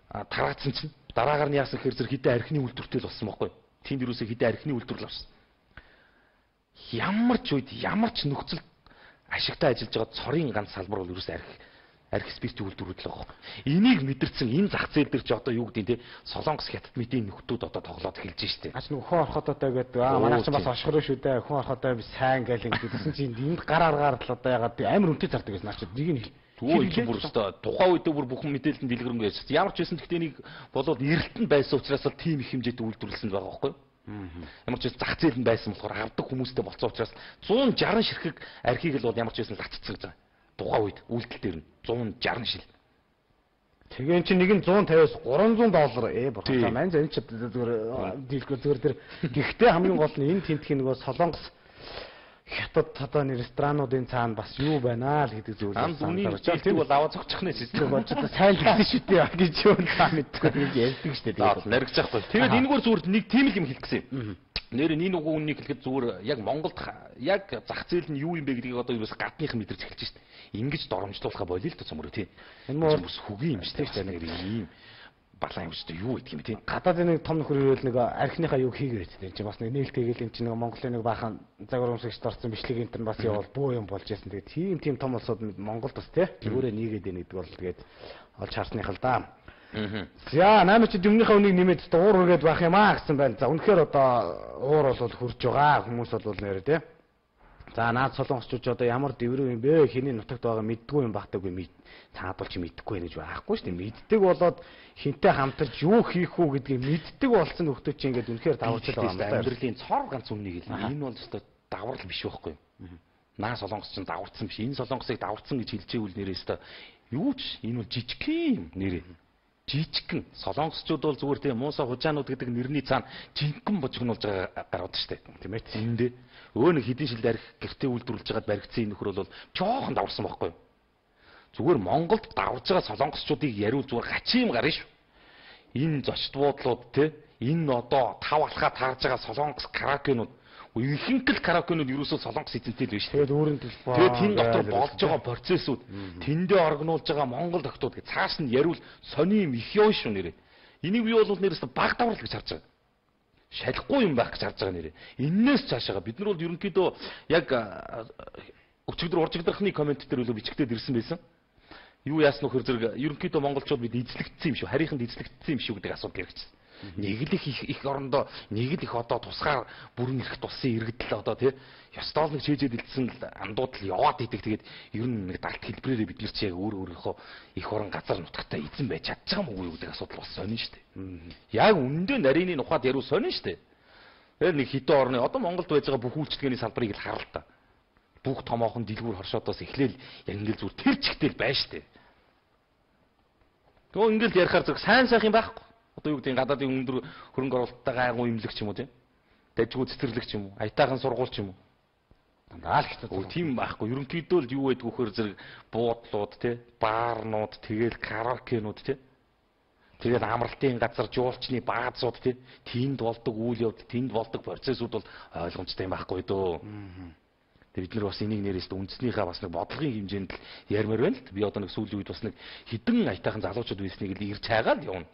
тараацсан чинь дараагаар нь яасан гэхээр зэрэг хідэн архины үйлдвэртэй л болсон байхгүй. Тэнд юусоо хідэн архины үйлдвэрлэл авсан. Ямар ч үед ямар ч нөхцөл ашигтай ажиллаж байгаа цорын ганц салбар бол ерөөсөө архи спирт үйлдвэрлэл байгаа. Энийг мэдэрсэн энэ зах зээл дээр ч одоо юу гэдэг нь те Солонгос хятад мэдийн нөхдүүд одоо тоглоод эхэлж штэ. Аж нэг хөө орхотоотой гэдэг манай ч бас ошгороо шүү дээ. Хөө орхотоо би сайн гээл ингэдсэн чинь энд гар аргаар л одоо ягаад амар үнэтэй зардаг гэсэн ачаад нэг нь Түгөө их бүр өстой тухайн үед бүр бүхэн мэдээлэлд дэлгэрэнгүй ярьж. Ямар ч байсан гэхдээ нэг болоод эрэлтэнд байсан учраас л тийм их хэмжээтэй үйлдвэрлэсэн байгаа байхгүй юу? Ямар ч байсан зах зээл нь байсан болохоор авдаг хүмүүстэй болцсон учраас 160 ширхэг архийг л бол ямар ч байсан лаццсан гэж байгаа. Тухайн үед үйлдэл дээр нь 160 шил. Тэгээ чи нэг нь 150-аас $300 бурхан маань энэ ч зүгээр дийлгөө тэр гэхдээ хамгийн гол нь энэ тентхийн нөгөө Солонгос хятад одоо ресторануудын цаана бас юу байна л гэдэг зүйлээ санагдаж тийм бол аваа зогчих нэ систем болж одоо сайн л гэсэн шүү дээ гэж юу та мэдгүй нэг ярьдаг шүү дээ. Наригч яахгүй. Тэгээд энэгээр зүгээр нэг тийм л юм хэлэх гэсэн юм. Нэр энэ нэг үгнийг хэлэхэд зүгээр яг Монголд яг зах зээл нь юу юм бэ гэдгийг одоо юус гадных нь мэдэрч эхэлж шүү дээ. Ингиж доромжлуулахаа болио л да цөмрөө тийм. Энэ мөр бас хөгийн юм шүү дээ. Нэг ийм балан юм шүү дээ. Юу гэдэг юм тийм. Гадаад нэг том нөхөр ирэл нэг архиныхаа юг хийгээд тийм чи бас нэг нээлттэйгээл юм чи нэг Монголын нэг баахан загвар өмсөгчд орсон бичлэг энэ бас явал буу юм болж яасан. Тэгээд тийм том улсууд Монголд бас тийм зүгээр нэгээд байна гэдэг бол тэгээд олж харсных л да. За намайг чи өмнөхөө үнийг нэмээд уур үргээд байх юм аа гэсэн байна. За үнэхээр одоо уур бол хурж байгаа хүмүүс бол нэрэ тийм. За наад солонгосчууд одоо ямар дэврэг юм бэ? Хэний нутагт байгаа мэддгүй юм багтаагүй цаадуулч мэддэггүй нэ гэж байхгүй шүү дээ. Мэддэг болоод хинтээ хамтарч юу хийх үү гэдгийг мэддэг болсон нөхдөө чи ингээд үнэхээр даварч байгаа юм байна. Амьдралын цор ганц үннийг хэлнэ. Энэ бол өстой даврал биш байхгүй юу? Наа солонгос ч даварцсан биш. Энэ солонгосыг даварцсан гэж хэлж ивэл нэрээ өстой юу ч энэ бол жижиг юм нэрээ. Жижигхэн солонгосчууд бол зүгээр тийм муусаа хужаанууд гэдэг нэрний цаана жинхэнэ божигнуулж байгаа гарууд штэ тийм ээ эндээ өө нэг хэдийн шил арх гэртээ үйлдвэрлэж байгаад баригдсан энэ нөхөр бол жоохон даварсан байхгүй юу зүгээр Монголд даварж байгаа солонгосчуудыг яриул зүгээр гачим гарна шүү энэ зочд буудлууд те энэ одоо тав алхаа таарж байгаа солонгос караокенууд ихэнх караокенууд ерөөсөө солонгос эзэнтэй л биш. Тэгээд өөрөнд төлбөө. Тэгээд тэнд дотор болж байгаа процессууд тэндээ оргнуулж байгаа Монгол охтууд гэж цааш нь яриул сони юм их ёо шүү нэрээ. Энийг би бол нэрээс баг даврал гэж харж байгаа. шалихгүй юм байх гэж харж байгаа нэрээ. Иннээс цаашаага бид нар бол ерөнхийдөө яг өчигдөр уржигдрахны коммент дээр үлээ бичгтээд ирсэн байсан. Юу яасан нөхөр зэрэг ерөнхийдөө монголчууд бид эзлэгдсэн юм шүү. Харийнханд эзлэгдсэн юм шүү гэдэг асуудал хэрэгжсэн. Нэг л их орондоо нэг л их одоо тусгаар бүрэн ирэх тусын иргэдэл одоо тий ёстол нэг чийжээд илдсэн л андууд л яваад идэг. Тэгээд ер нь нэг далд хэлбрээрээ бид нар чи яг өөрийнхөө их орон газар нутагтаа эзэн байж чадчих юм уу гэдэг асуудал бас сонин шүү дээ. Яг үндэ нарийн ухаад яруу сонин шүү дээ. Тэгээд нэг хитэн орны одоо Монголд байж байгаа бүх үйлчлэгээний салбарыг л харал та. Бүх томоохон дэлгүүр хоршоодоос эхлээл яг ингээл зүр тэр чигтэл байж шүү дээ. Тэгвэл ингээл ярихаар зөв сайн сайх юм байхгүй. Одоо юу гэдэг нь гадаадын өндөр хөрөнгө оруулалттай гайгүй имлэг ч юм уу тийм. Дажгүй цэцэрлэг ч юм уу, аятайхан сургууль ч юм уу. Дандаа л хэцүү. Тийм байхгүй. Ерөнхийдөө л юу байдг вөхөр зэрэг буудлууд тийм, баарнууд, тэгэл караокенууд тийм. Тэгээд амралтын газар жуулчны баазууд тэнд болдог үйл явдал, тэнд болдог процессууд бол ойлгомжтой юм байхгүй дөө. Тэгээд бид нар бас энийг нэрээс үндснийхээ бас нэг бодлогын хэмжээнд л ярмаар байна л. Би одоо нэг сүүлийн үед бас нэг хідэн аятайхан залуучууд байсныг л ирж хайгаад явна.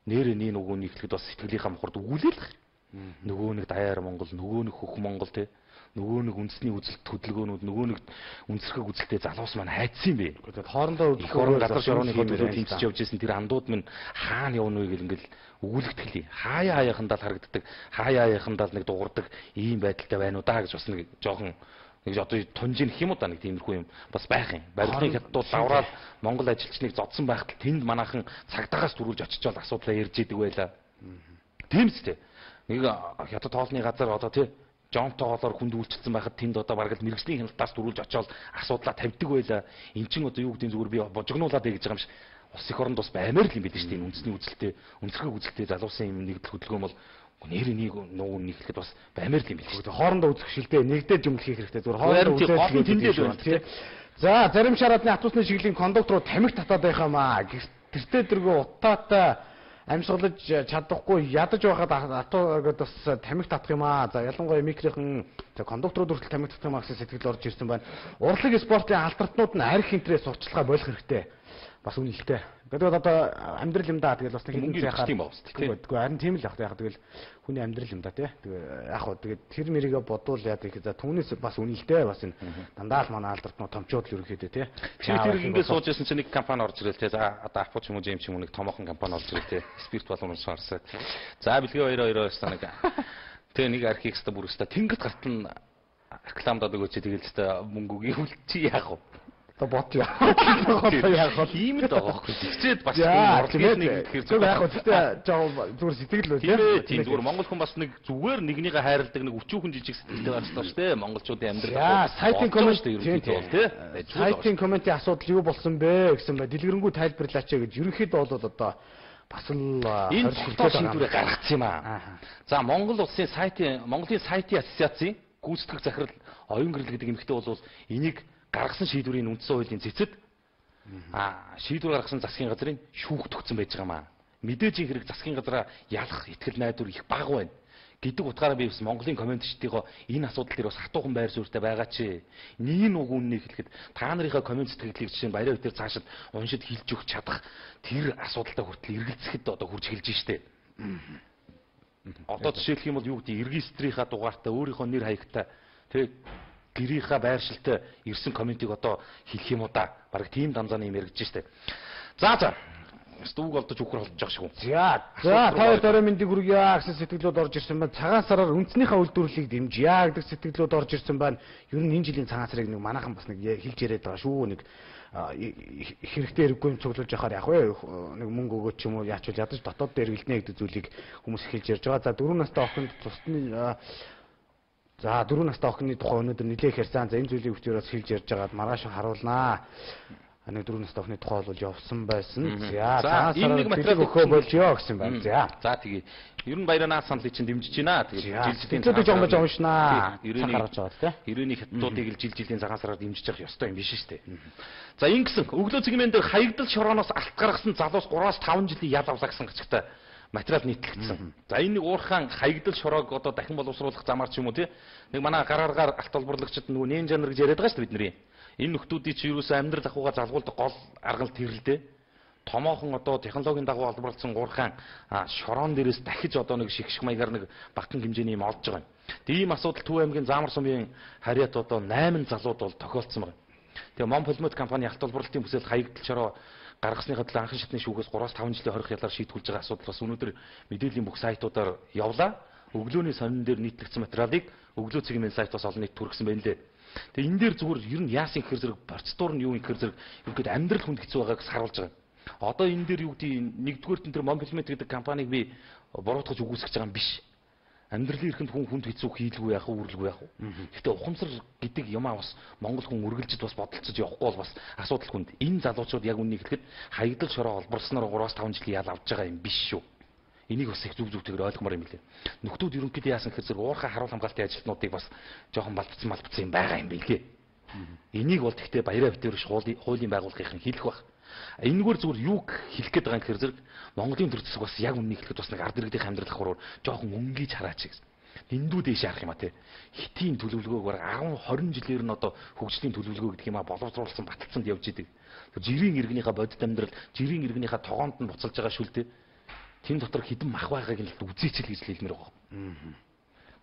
Нэрээ нэг нөгөөний ихлэхэд бас сэтгэлийнхаа мохорд өгүүлээл. Нөгөө нэг даяар Монгол, нөгөө нэг хөх Монгол те. Нөгөө нэг үндэсний үзэлт хөдөлгөөнүүд, нөгөө нэг үндэсрэг үзэлтэй залуус маань хайцсан юм бэ. Тэгээд хоорондоо их орон газар шорооныхоо төлөө тэмцэж явж байсан тэр андууд минь хаана явна вэ гэл ингээл өгүүлэгдэхлээ. Хаяахандаа л харагддаг, хаяахандаа л нэг дуурдаг ийм байдалтай байна уу даа гэж бас нэг жоохон нэг одоо тунжин гэх юм уу да нэг тиймэрхүү юм бас байх юм. Барилгын хятадууд давраад Монгол ажилчныг зодсон байхад тэнд манайхан цагдаагаас түрүүлж очиж бол асуудлаа ярьж идэг байлаа. Тийм ч тийм. Нэг хятад хоолны газар одоо тий жонтоолоор хүнд үйлчилсэн байхад тэнд одоо бараг л мэрэгжлийн хяналтаас түрүүлж очиод асуудлаа тавьдаг байлаа. Эн чин одоо юу гэдэг нь зүгээр би божигнуулаад гэж байгаа юм шиг ус их оронд бас баймаар л юм байдаг шүү дээ. Үндэсний үзэлтэй, өнцгөө үзэлтэй залуусан юм нэгдэл хөдөлгөөн бол нэр нэг нууг нэхлэхэд бас баймаар л юм биш. Хоорондоо үзэх шилдэ нэгдээд юм хийх хэрэгтэй. Зүгээр хоорондоо үзэх тэндээ байна. За зарим шараадны автобусны шиглийн кондукторууд тамхи татаад байх юм аа. Гэртээ дэргөө утаатай амьсгалж чадахгүй ядаж байхад атууд бас тамхи татах юм аа. За ялангуяа микрохон кондукторууд хүртэл тамхи татах юм аа гэсэн сэтгэл орж ирсэн байна. Урлаг спортын алдартнууд нь арх хинтрээ сурталчилгаа болох хэрэгтэй. Бас үнэлтэй. Гэдэг одоо амьдрал юм да. Тэгэл бас нэг хин зяхаар тийм байна. Тэгвэл харин тийм л яг тэгэл хүний амьдрал юм да тий. Тэгээ яг хөө тэгээд тэр мэрийгээ бодвол яа гэх за түүнээс бас үнэлтэй бас энэ дандаа л манай алдартнууд томчууд л ерөнхийдөө тий. Тэр ингээд сууж байсан чинь нэг компани орж ирэл тий. За одоо Апо ч юм уу Джейм ч юм уу нэг томоохон компани орж ирэл тий. Спирт болон уншаарсаа. За бэлгээ 2 нэг тэгээ нэг архивста бүр өста тэнгид гартан рекламадад өгөөч тэгэл өста мөнгөгийн үлчи яах вэ? Бот яах вэ? Ийм л байгаа байхгүй. Тэгчээд бас орлогын нэг ихэр зөв яах вэ? Тэгтээ зүгээр сэтгэл үү тийм зүгээр монгол хүн бас нэг зүгээр нэгнийгээ хайрладаг нэг өчүүхэн жижиг сэтгэлтэй байх хэрэгтэй шүү дээ. Монголчуудын амьдрал. Сайтын коммент ерөнхийдөө тий. Сайтын комментийн асуудал юу болсон бэ гэсэн бай. Дэлгэрэнгүй тайлбарлаач гэж ерөнхийдөө бол одоо бас л энэ шийдвэрээ гаргацсан юм аа. За Монголын сайтын ассоциацийн гүйцэтгэх захирал оюун гэрэл гэдэг эмэгтэй бол энийг гаргасан шийдвэрийн үндсэн хуулийн цэцэд шийдвэр гаргасан засгийн газрын шүүхтөгцсөн байж байгаа маа. Мэдээж хэрэг засгийн газараа ялах итгэл найдвар их бага байна. Гэдэг утгаараа би бас Монголын комментчдийнхоо энэ асуудал дээр бас хатуухан байр суурьтай байгаа чи. Нэг үгүннийг хэлэхэд та нарынхаа коммент сэтгэлийг жишээ нь баяраа өтер цаашид уншид хилж өгч чадах тэр асуудалтай хүртэл эргэлзэхэд одоо хурж хэлж штэ. Одоо жишээлх юм бол юу гэдэг регистрийнхаа дугаартай өөрийнхөө нэр хаягтай тэг гэрийнхаа байршилтай ирсэн комментиг одоо хэлэх юм уу да. Бараг тийм данзааны юм яригдж штэ. За. Стүүг олдож үхэр холдож байгаа шүү. За та хоёр мэндийг хүргье гэсэн сэтгэлүүд орж ирсэн байна. Цагаан сараар үндснийхээ үйлдвэрлэлийг дэмжье гэдэг сэтгэлүүд орж ирсэн байна. Ер нь энэ жилийн цагаан сарыг нэг манайхан бас нэг хэлж яриад байгаа шүү. Нэг хэрэгтэй хэрэггүй юм цуглуулж яхаар яг вэ нэг мөнгө өгөөч ч юм уу яач вэ ядаж дотоод дээр гэлнэ гэдэг зүйлийг хүмүүс хэлж ярьж байгаа. За 4 настай охинд тусны 4 настай охины тухай өнөөдөр нэлээх ярьсан. За энэ зүйлийг өчигдөрөөс хэлж ярьж байгаад маргааш харуулнаа. Нэг 4 настай охины тухай бол явсан байсан. За энэ нэг материал өгөхөө болжё гэсэн байна. За тэгээ. Ер нь баяранаас саналыг чинь дэмжиж байна. Тэгээ жилийн цагаан сараар уншнаа. Гаргаж байгаа тийм. Ерөөний хятадуудыг л жилийн цагаан сараар дэмжиж явах ёстой юм биш шүү дээ. За ингэсэн өглөө цэгмэн дээр хаягдал шорооноос алт гаргасан залуус 3-5 жилийн ял авлаа гэсэн гацгтай материал нийтлэгдсэн. За энэ нэг уурхаан хаягдал шороог одоо дахин боловсруулах замаар ч юм уу тий. Нэг манай гарааргаар алт олборлагчид нөгөө нэм жанр гэж яриад байгаа шүү дээ бидний. Энэ нөхдүүдийн чи юусэн амьдрал ахуйгаа залгуулдаг гол арга нь тэр л дээ. томоохон одоо технологийн дагуу олборлсон гурхан шорон дээрээс дахиж одоо нэг шигших маягаар нэг багахан хэмжээний юм олж байгаа юм. Тийм асуудал Төв аймгийн Заамар сумын харьяат одоо 8 залууд бол тохиолдсон байна. Тэгээ Мон Полимод компани алт олборлолтын бүсэд хаягдталчаараа гаргасныхаа төлөө анхан шатны шүүгээс 3-5 жилийн хорих ялаар шийтгүүлж байгаа асуудал бас өнөөдөр мэдээллийн бүх сайтуудаар явлаа. Өглөөний сонин дээр нийтлэгдсэн материалыг өглөө цэгийн сайтаас олон нийт түргсэн байна лээ. Тэгээ энэ дээр зүгээр ер нь яасан гэхээр зэрэг процедур нь юу гэхээр зэрэг ерөөд амьдрал хүнд хэцүү байгааг харуулж байгаа. Одоо энэ дээр юу гэдэг нэгдүгээр энэ Мон Полимод гэдэг компанийг би буруутгаж үгүйсгэж байгаа юм биш. Амьдралын эрхэнд хүнд хэцүү хийлгүй яах уу, үрлгүй яах уу. Гэхдээ ухамсар гэдэг юмаа бас Монгол хүн үргэлжид бас бодолцож явахгүй бол бас асуудал хүнд. Энэ залуучууд яг үннийг хэлэхэд хаягдал шороо олборсноор 3-5 жилийн ял авч байгаа юм биш шүү. Энийг бас их зүг зүгтэйгээр ойлгомоор юм лээ. Нөхдүүд ерөнхийдөө яасан гэхээр зэрэг уурхай харуул хамгаалтын ажилтнуудыг бас жоохон балбцсан юм байгаа юм билгээ. Энийг бол гэхдээ баяраа битэрш хуулийн байгууллагын хэлэх баг. Энэгээр зүгээр юг хэлэх гээд байгаа юм гэхээр зэрэг Монголын төр засаг бас яг үннийг хэлэхэд бас нэг ард иргэдийн амьдрал давхраар жоохон өнгөж хараач гэсэн. Дэндүү дэше харах юм а те. Хитийн төлөвлөгөөг 10-20 жилээр нь одоо хөгжлийн төлөвлөгөө гэдэг юм а боловсруулсан баталцанд явж идэг. Жирийн иргэнийхээ бодит амьдрал, жирийн иргэнийхээ тогоонд нь буцалж байгаа шүлтэй. Тэн дотор хідэн мах байгааг нь л үзээч л гэж хэлмээр байгаа.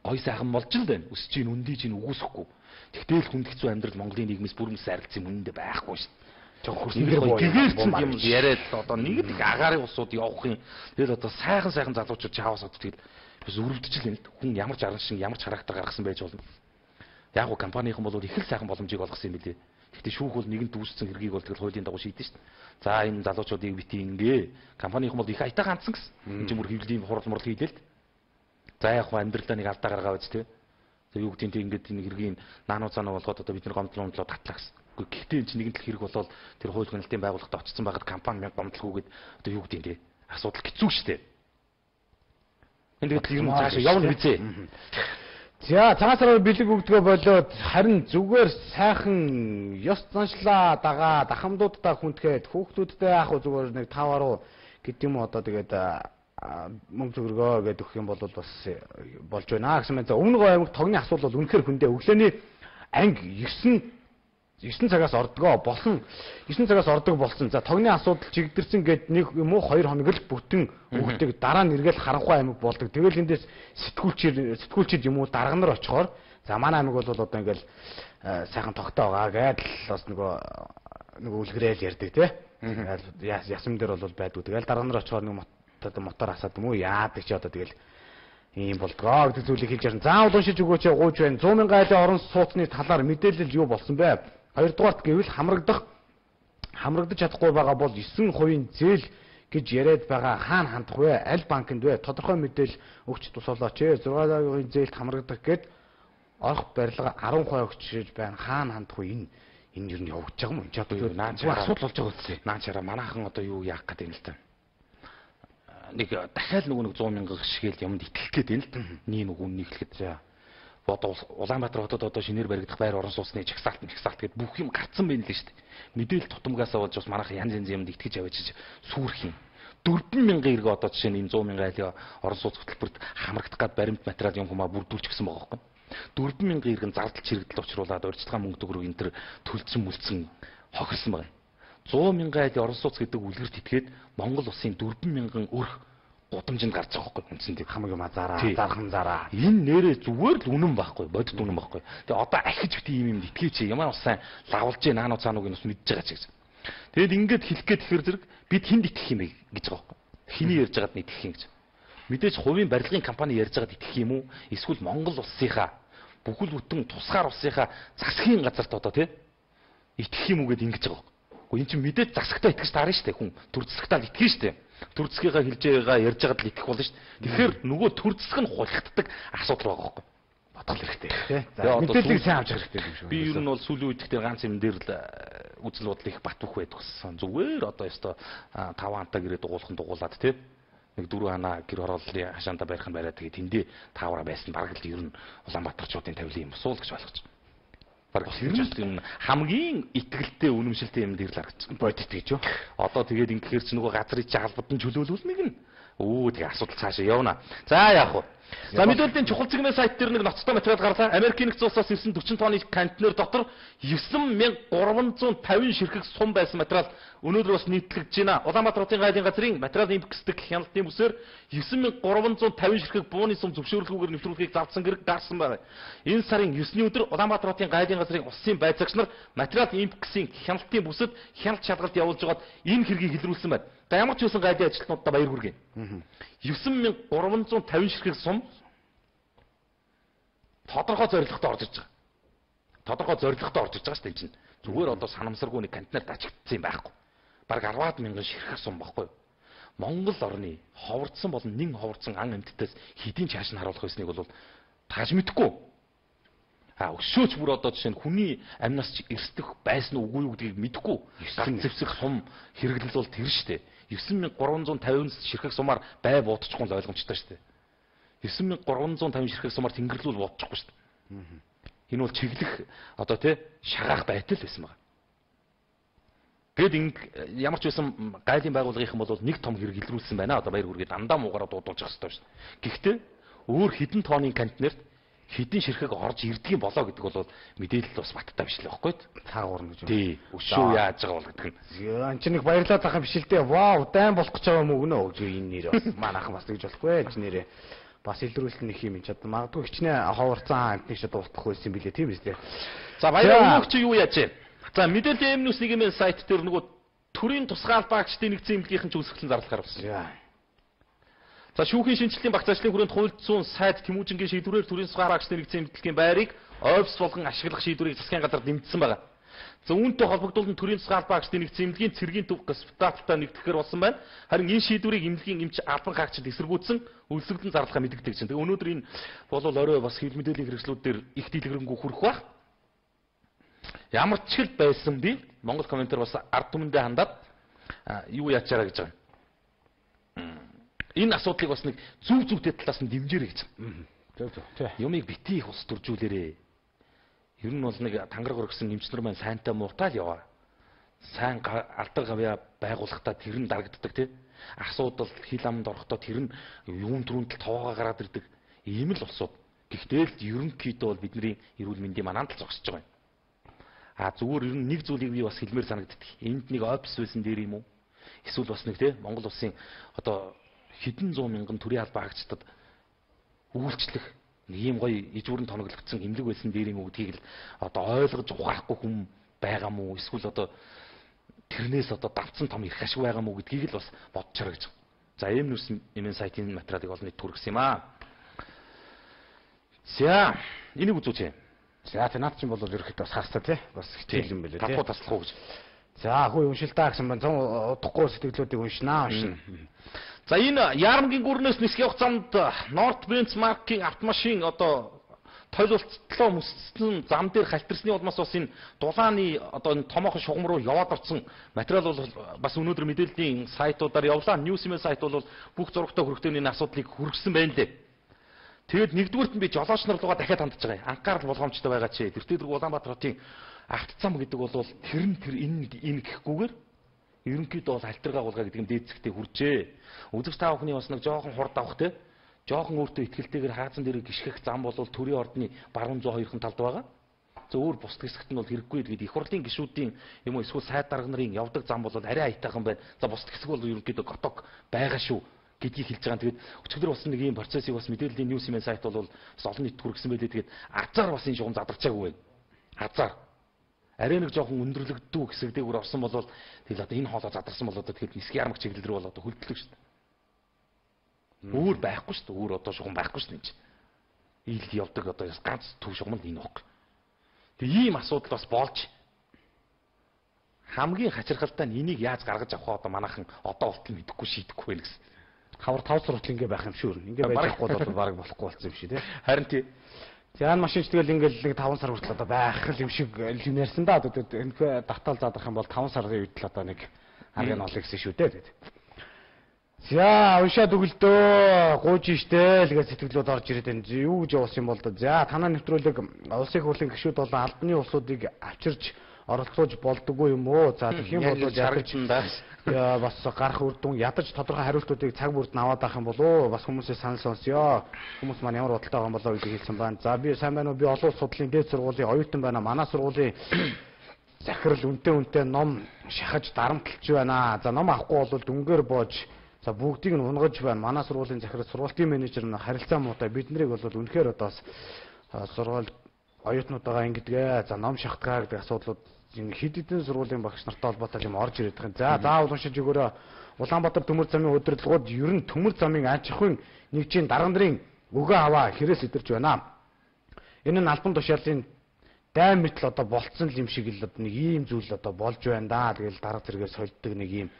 Гой сайхан болж л байна. Өсөж ийн үндийж ийн үгүйсэхгүй. Тэгтэл хүнд хэцүү амьдрал Монголын нийгмээс бүрмэс арилсан юм үнэндээ байхгүй шүү. Гэгээрцэн юм яриад одоо нэг л агарын усууд явах юм. Тэгэл одоо сайхан залуучууд чаавас одоо тэгэл бас өрөвдөж л юм. Хүн ямар ч аран шин ямар ч характер гаргасан байж болно. Яг гоо компанийн бол их л сайхан боломжийг олгосон юм билээ. Гэхдээ шүүх бол нэгэнт үүссэн хэргийг бол тэгэл хуулийн дагуу шийдэн шүү дээ. За энэ залуучуудыг бити ингээ компанийн бол их аятаа ганцсан гэсэн. Энд юм хөвлийн хурал мурал хийлээ л. За яг гоо амьдралаа нэг алдаа гаргаа үз тээ. За юу гэдэг нь ингээд энэ хэргийн наануу цаануу болгоод одоо бид нар гомдлон татлаа гэсэн. Гэхдээ энэ чинь нэгэн хэрэг болоод тэр хууль хяналтын байгууллагад очсон байгаад компани гомдлохгүйгээд одоо юу гэдэг нь асуудал хэцүү шттэ. Энд тэгээд ер нь цаашаа явна бизээ. За цаасаар бэлэг өгдгөө болоод харин зүгээр сайхан ёс заншлаа дагаа дахамдуудтай хүндгээд хүүхдүүдтэй яах вэ зүгээр нэг 5-10 гэдэг юм одоо тэгээд мөнгө зөвөргөө гэдэг өгөх юм бол бас болж байна гэсэн мэт. Өмнө гоо аймагт тогны асуудал бол үнэхээр хүндээ өглөөний анги 9 цагаас ордгоо болсон 9 цагаас ордог болсон. За тогны асуудал чигдэрсэн гээд нэг юм уу 2 хоног л бүтэн өгдөг. Дараа нь эргээл харанхуй аймаг болдог. Тэгэл эндээс сэтгүүлчид юм уу дарга нар очихоор за манай аймаг бол одоо ингээл сайхан тогтоо байгаа гэдэл бас нөгөө үлгэрээл ярьдаг тий. Ясам дээр бол байдгүй. Тэгэл дарга нар очихоор нэг мотор асаад юм уу яадаг чи одоо тэгэл ийм болдгоо гэдэг зүйлийг хэлж ярина. Заавал уншиж өгөөч гууж байна. 100 мянган айлын орон сууцны талаар мэдээлэл юу болсон бэ? Хоёрдугаарт гэвэл хамрагдаж чадахгүй байгаа бол 9% зээл гэж яриад байгаа хаана хандах вэ? Аль банкнд вэ? Тодорхой мэдээлэл өгч тусалаач. 6%-ийн зээлд хамрагдах гээд орох барилга 10% өгчөж байна. Хаана хандах вэ? Энэ юу нь явагдаж байгаа юм уу? Одоо наачаар асуудал болж байгаа үстэй. Наачаараа манайхан одоо юу яах гэдэг юм л та. Нэг дахиад нэг 100 мянган шигээл юмд итгэх гээд юм л та. Нэг үннийг хэлэхэд за Улаанбаатар хотод одоо шинээр баригдах байр орон сууцны чагсаалт гэд бүх юм гарцсан байна л шүү дээ. Мэдээлэл тутамгаас болж бас манайх янз юмд итгэж явж сүрх юм. 40000 эргэ одоо жишээ нь 100 мянган айлын орон сууц хөтөлбөрт хамрагдах гад баримт материал юм хүмүүс бүрдүүлж гисэн байгаа байхгүй. 40000 эргэн зардал чирэгдэл учруулад урьдчилгаан мөнгө төгрөг энэ төр төлцсөн мүлцэн хохирсон байна. 100 мянган айлын орон сууц гэдэг үлгэрт итгээд Монгол улсын 40000 өрх гудамжинд гарч байгаа байхгүй үндсэндээ хамаг юм зархан зараа. Энэ нэрээ зүгээр л үнэн байхгүй, бодит үнэн байхгүй. Тэгээ одоо ахиж бити юм итгээч ямар бас сайн лавлж наануу цаанууг нь бас мэдж байгаа ч гэсэн. Тэгэд ингээд хэлэх гээд ихэр зэрэг бид хүнд итгэх юм гэж байгаа байхгүй. Хиний ярьж байгаад итгэх юм гэж. Мэдээж хувийн барилгын компани ярьж байгаад итгэх юм уу? Эсвэл Монгол улсынхаа бүхэл бүтэн тусгаар улсынхаа засгийн газарт одоо тий итгэх юм уу гэд ингэж байгаа. Гэхдээ эн чинь мэдээж засагтаа итгэж таарна шүү дээ хүн. Төр засагтаа итгэж шүү дээ. Төр засгийнхаа хэлж байгаа ярьж байгаад л итгэх болно шүү дээ. Тэгэхээр нөгөө төр засаг нь хулигддаг асуудал байгаа байхгүй. Бодгол хэрэгтэй тий. За мэдээллийг сайн авч хэрэгтэй юм шүү. Би ер нь бол сүүлийн үед ихтэй ганц юм дээр л үзэл бодол их бат бөх байдаг гэсэн. Зүгээр одоо ёстой 5 антаа гэрээ дугуулад тий. Нэг 4 ханаа гэр хорооллын хашаанда барих нь бариад тэгээд тэндээ таавра байсан баг л ер нь Улаанбаатарчуудын тавилын юм суул гэж ойлгож байна. Баг тэр нь хамгийн итгэлтэй үнэмшилтэй юм дээр л харагдаж байна. Бодит гэж юу? Одоо тэгээд ингэхээр ч нөгөө газрын чинь албадан чөлөөлүүлнэг нь. Тэгээ асуудал цаашаа явна. За яах вэ? За мэдээллийн чухал цэгмийн сайт дээр нэг ноцтой материал гарлаа. Америкийн нэгдсэн улсаас ирсэн 40 тонны контейнер дотор 9350 ширхэг сум байсан материал өнөөдөр бас нийтлэгдэж байна. Улаанбаатар хотын гайлын газрын материал импэксдэг хяналтын бүсээр 9350 ширхэг бууны сум зөвшөөрлгүйгээр нэвтрүүлэхийг зарласан гэрэг гарсан байна. Энэ сарын 9-ний өдөр Улаанбаатар хотын гайлын газрын улсын байцаагч нар материал импэксийн хяналтын бүсэд хяналт шалгалт явуулж байгаад энэ хэргийг илрүүлсэн байна. За ямар ч байсан гайлын ажилтнуудаа баяр хүргэе. 9350 ширхэг сум тодорхой зорилготой орж ирж байгаа. Тодорхой зорилготой орж ирж байгаа шүү дээ чинь. Зүгээр одоо санамсаргүй нэг контейнер дачигдсан юм байхгүй. Бараг 10-аад мянган ширхэг сум байхгүй юу? Монгол орны ховордсон болон нэн ховордсон ан амьтдаас хэдийн чааш нь харуулах байсныг бол тааж мэдэхгүй. Өшөөч бүр одоо жишээ нь хүний амнаас ч эрсдэх байсан уу үгүй юу гэдгийг мэдэхгүй. Ганц зэвсэг сум хэрэглэл бол тэр шүү дээ. 9350 ширхэг сумаар бай буудчихгүй л ойлгомжтой шүү дээ. 9350 ширхэг сумаар тэнгэрлүүл буудчихгүй шүү дээ. Энэ бол чиглэх одоо тий шагаах байтал байсан байна. Тэгэд ямар ч байсан гайлын байгууллагынхан бол нэг том хэрэг илрүүлсэн байна. Одоо баяр хүргээ дандаа муугараа дуудуулж явах хэрэгтэй шүү дээ. Гэхдээ өөр хэдэн тонны контейнерт хэдэн ширхэг орж ирдгийн болоо гэдэг бол мэдээлэл бас баттай биш л байхгүй цаагуурна гэж. Тий. Өшөө яаж байгаа бол гэдэг нь. Ан чи нэг баярлаад байгаа юм биш л дээ. Вау, дайн болох гэж байгаа юм уу гэнэ гэж энэ нэр бас манайхан бас тэгж болохгүй энэ нэрээ. Бас илрүүлэлт нэг юм ч одоо магадгүй хичнээн ховорцсан амтныг ч одоо утгах байсан билээ тийм биз дээ. За баяр өмнөх чи юу яаж вэ? За мэдээллийн M-News нийгмийн сайт дээр нөгөө төрийн тусгай албаагчдын нэгдсэн эмнэлгийнхэн ч үүсгэлэн зарлахаар болсон. За шүүхийн шинжилтийн багц ажлын хүрээнд хууль зүйн сайд Тэмүүжингийн шийдвэрээр төрийн тусгай албаагчдын нэгдсэн эмнэлгийн байрыг офис болгон ашиглах шийдвэрийг засгийн газар дэмжсэн байна. За үүнтэй холбогдуулан төрийн тусгай албаагчдын нэгдсэн эмнэлгийн цэргийн төв госпитальтай нэгдэхээр болсон байна. Харин энэ шийдвэрийг эмнэлгийн эмч албан хаагчид эсэргүүцсэн үлсэгдэн зарлахаа мэдэгдэг чинь. Тэгээ өнөөдөр энэ бол орой бас хэвлэл мэдээллийн хэрэгслүүдээр их дэлгэрэнгүй хүрэх баг. Ямар ч хэл байсан би Монгол комментэр бас ард түмэндээ хандаад юу яачаараа гэж байгаа. Энэ асуудлыг бас нэг зүвтэй талаас нь дэмжээрэй гэж. Зөв. Юмыг битгий их ус төржүүлээрээ. Ер нь бол нэг тангараг өргөсөн эмчнэр маань сайнтай муутай л яваа. Сайн алдар гавья байгуулахдаа тэр нь дарагддаг тий. Асуудал хил амд орохдоо тэр нь юун түрүүнд л тоогоо гараад ирдэг. Ийм л улсууд. Гэхдээ л ерөнхийдөө бол бидний эрүүл мэндийн манаанд л зогсож байгаа юм. Зүгээр ер нь нэг зүйлийг би бас хэлмээр санагддаг. Энд нэг офис байсан дээр юм уу? Эсвэл бас нэг тий Монгол улсын одоо хэдэн зуун мянган төрийн албаагчдад үйлчлэх нэг юм гоё ижүүрэн тоноглогдсон эмнэлэг байсан дээр юм уу гэдгийг л одоо ойлгож ухаахгүй хүн байгаа мó эсвэл одоо тэрнээс одоо давцсан том ирэх ашиг байгаа мó гэдгийг л бас бодчоор гэж. За M-News эмэн сайтын материалыг олныг түргэсэн юм аа. За энийг үзүүч. За танаад чинь бол ерөөхдөө бас харцаа тий бас хичээл юм байлээ тий. Татуу таслах уу гэж. За хөө уншилтаа гэсэн байна. Цон удахгүй сэтгэлдлүүдийг уншнаа. За энэ Яармгийн гүрнээс нисэх явах замд North Benchmark-ийн автомашин одоо тойлолцлоо мөссөн зам дээр халтарсны улмаас бас энэ дулааны одоо энэ томоохон шугам руу яваад орсон материал бол бас өнөөдөр мэдээллийн сайтуудаар явлаа. Newsman сайт бол бүх зурагтай хүрхтэн энэ асуудлыг хүргэсэн байна лээ. Тэгэд нэгдүгüүрт нь би жолооч нар руугаа дахиад хандж байгаа юм. Анхаарал болгоомжтой байгаа чи. Тэр Улаанбаатар хотын автозам гэдэг бол тэр энэ гэхгүйгээр ерөнхийдөө бол альтерга агуулга гэдэг юм дээдсэгтээ хүрчээ. Үзэгч та бүхний бас нэг жоохон хурд авах те. Жоохон өөртөө ихтгэлтэйгээр хаазан дээр гიშгэх зам бол төрийн ордны баруун 102-ын талд байгаа. За өөр бус хэсэгт нь бол хэрэггүй гэдэг их хурлын гишүүдийн юм уу эсвэл сайд дарга нарын явдаг зам бол арай аятайхан байна. За бус хэсэг бол ерөнхийдөө готог байгаа шүү гэдгийг хэлж байгаа. Тэгээд өчигдөр болсон нэг ийм процессыг бас мэдээллийн Newsman сайт бол бас олон нийт хүргэсэн байлээ. Тэгээд азар бас энэ шугам задарчаагүй байна. Азар арай нэг жоохон өндөрлөгддөг хэсэг дээгүүр орсон бол тэгэл одоо энэ хоолоо задарсан бол одоо тэгэл нисгий армаг чиглэл рүү бол одоо хөлдлөг шүү дээ. Өөр байхгүй шүү дээ. Өөр одоо шугам байхгүй шүү дээ. Ийл явдаг одоо ганц төв шугам л энэ баг. Тэг ийм асуудал бас болж хамгийн хачирхалтай нь энийг яаж гаргаж авах одоо манайхан одоо болтол мэдэхгүй шийдэхгүй байх гэсэн. Хавар 5 суртал ингээ байх юм шүү. Ингээ байж байхгүй бол бараг болохгүй болсон юм шиг тий. Харин тий. За энэ машинч тэгэл ингээл нэг 5 сар хүртэл одоо байх юм шиг юм ярьсан да. Одоо энэ давтаал задрах юм бол 5 сарын үед л одоо нэг аргын олё гэсэн шүү дээ. За уншаад өглдөө гууж штэ л гэж сэтгэлүүд орж ирээд байна. Юу гэж явуулсан юм бол за танаа нэвтрүүлэг улсын хурлын гишүүд болон албаны улсуудыг авчирч оролцож болдгоо юм уу? За тэгэх юм бол шаргадсан яа бас гарах үр дүн ядаж тодорхой хариултуудыг цаг бүрд нь аваад авах юм болоо бас хүмүүсээс санал сонсё. Хүмүүс маань ямар бодолтой байгаа юм болоо гэдгийг хэлсэн байна. За би сайн байна уу? Би олон улс судлалын дээд сургуулийн оюутан байна. Манай сургуулийн захирал үнтэй ном шахаж дарамтлж байна. За ном авахгүй бол дүнгээр боож за бүгдийг нь унгаж байна. Манай сургуулийн захирал сургуулийн менежер нь харилцаа муутай бид нарыг бол үнэхээр одоо сургууль оюутнуудаа ингэдэг. За ном шахтгаа гэдэг асуудлууд хэд хэдэн сургуулийн багш нартай холбоотой юм орж ирээд байгаа. За заавал уншиж өгөөрэй. Улаанбаатар төмөр замын удирдлагууд ер нь төмөр замын аж ахуйн нэгжийн дарга нарын өгөө аваа хэрэгс идэрч байна. Энэ нь албан тушаалын дайн мэтл одоо болцсон юм шиг л нэг ийм зүйл одоо болж байна да. Тэгэл дарга зэрэгээс солиддаг нэг ийм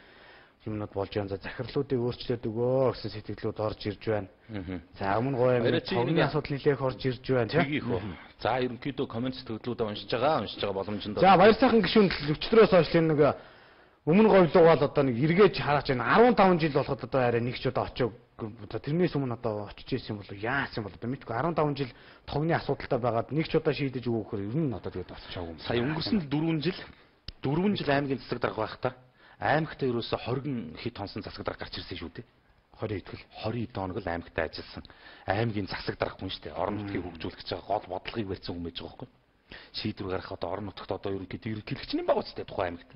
юмнууд болж байна. За захирлуудыг өөрчлөөд өгөө гэсэн сэтгэлүүд орж ирж байна. За өмнө гоё юм цогны асуудал нэлээх орж ирж байна тийм. За ерөнхийдөө коммент сэтгэлдлүүдээ уншиж байгаа боломжтой. За баяр сайхан гишүүн өчтөрөөс хойш нэг өмнө говьлуугаал одоо нэг эргэж хараач байна. 15 жил болоход одоо арай нэг ч удаа очив. Тэрнээс өмнө одоо очиж ирсэн бол яасан бол одоо мэдгүй 15 жил тогны асуудалтай байгаад нэг ч удаа шийдэж өгөөхөр ер нь одоо тэгээд очичаагүй юм. Сая өнгөрсөн 4 жил аймгийн засаг дарга байх та. Аймагт ерөөсө 20 хэд тонсон засаг дарга гарч ирсэн шүү дээ. 20 хоног л аймагт ажилласан. Аймгийн засаг дарга хүн шүү дээ. Орон нутгийг хөгжүүлэх гэж байгаа гол бодлогыг барьсан хүн байж байгаа байхгүй. Шийдвэр гаргах одоо орон нутагт одоо ерөнхийдөө ерөнхийлөгчний байгууллагатай тухайн аймагт.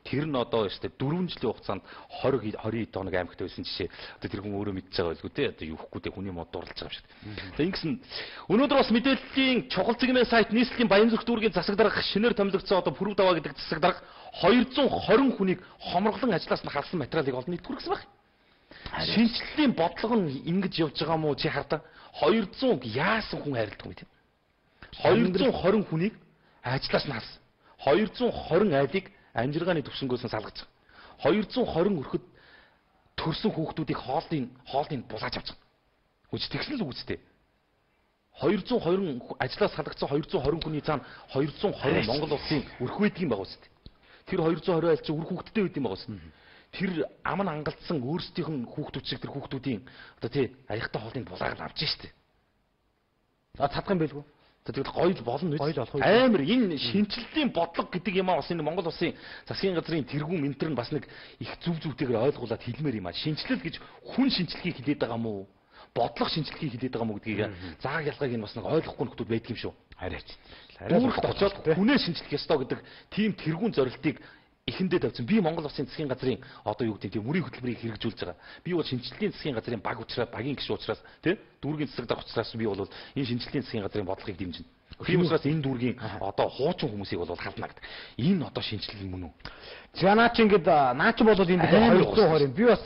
Тэр нь одоо шүү дээ 4 жилийн хугацаанд 20 хоног аймагт байсан жишээ. Одоо тэр хүн өөрөө мэдчихэж байгаа байлгүй дээ. Одоо юу ихгүй дээ хүний мод дурлаж байгаа юм шиг. За ингэсэн өнөөдөр бас мэдээллийн чухал цэгмээ сайт нийслэлийн Баянзүрх дүүргийн засаг дарга шинээр томилогдсон одоо Пүрэв даваа гэдэг засаг дарга 220 хүнийг хомроглон ажлаас нь халсан материалыг олон нийт хүргэсэн байна. Шинжлэлийн бодлого нь ингэж явж байгаа мó чи хардаа 200 яасан хүн хайрлах юм тийм. 220 хүнийг ажлаас нь халсан. 220 айлыг амжиргааны төвшнгөөс нь салгаж байгаа. 220 өрхөд төрсэн хүүхдүүдийг хоолны булааж авч байгаа. Үгүй тэгсэн л үгүйтэй. 220 ажлаас салгагдсан 220 хүний цаана 220 Монгол улсын өрхвэдгийн байгуулсан. Тэр 220 айл чинь үр хүүхдтэй байд юм байгуулсан. Тэр ам нь ангалдсан өөрсдийнх нь хүүхдүүд шиг тэр хүүхдүүдийн одоо тий аяхтай хоолны булааг авч штэ. За цадах юм байлгүй. Тэгэл гоё болно үү? Амар энэ шинжилтийн бодлого гэдэг юм аа бас энэ Монгол улсын засгийн газрын тэргүүн ментер нь бас нэг их зүвтэйгээр ойлгуулад хэлмээр юм аа. Шинжилэл гэж хүн шинжилгээг хэлээд байгаа мó? Бодлого шинжилгээг хэлээд байгаа мó гэдгийг зааг ялгааг нь бас нэг ойлгохгүй нөхдүүд байдаг юм шүү. Арайч. Дүүрэгт очиод хүнээ шинжилэх ёстой гэдэг тийм тэргүүн зорилтыг эхэндээ тавьсан. Би Монгол Улсын засгийн газрын одоо юу гэдэг тийм мөрийн хөтөлбөрийг хэрэгжүүлж байгаа. Би бол шинжилтийн засгийн газрын баг учраас багийн гишүүн учраас тий дүүргийн засаг дарга учраас би бол энэ шинжилтийн засгийн газрын бодлогыг дэмжинэ. Тийм учраас энэ дүүргийн одоо хуучин хүмүүсийг бол халдна гэдэг. Энэ одоо шинжилэл мөн үү? За наа чи ингээд наа чи бол энэ 220 би бас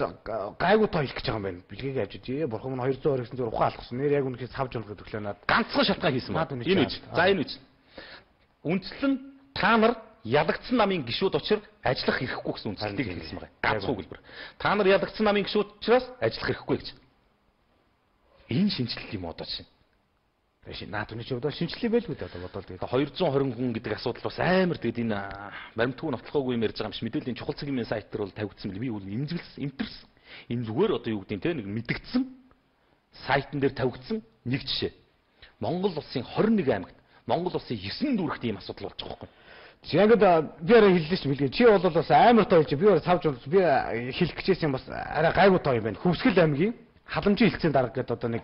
гайгүй тоо хэлэх гэж байгаа юм байна. Билгийг авчиж бурхан минь 220 гэсэн зүгээр ухаан алгасан. Нэр яг үнэхээр савж унах гэдэг лээ наад. Ганцхан шатгаа хийсэн байна. Энэ үз. За энэ үз. Үндслэн та нар ядагдсан намын гишүүд учраас ажиллах эрхгүй гэсэн үндсэлтийг хэлсэн байгаа. Ганц үгэлбэр. Та нар ядагдсан намын гишүүд учраас ажиллах эрхгүй гэж. Энэ шинжилэл юм одоо чинь. Наад үний чинь одоо шинжилгээ байлгүй дээ одоо бодвол тэгээд 220 хүн гэдэг асуудал бас амар тэгээд энэ баримтгүй нотлохоогүй юм ярьж байгаа юм шиг мэдээллийн чухал цагийн сайт дээр бол тавигдсан бил би бол имзэглэсэн имтэрсэн. Энэ зүгээр одоо юу гэдэг нь те нэг мэдгдсэн сайтн дээр тавигдсан нэг жишээ. Монгол улсын 21 аймагт Монгол улсын 9 дүүрэгт ийм асуудал болж байгаа юм. Яг би арай хэллээ ч билгээ. Чи бол бас амар тоо хэлж би савж унс би хэлэх гэжсэн бас арай гайгүй тоо юм байна. Хөвсгөл аймгийн халамжийн хилцээний дарга гэдэг одоо нэг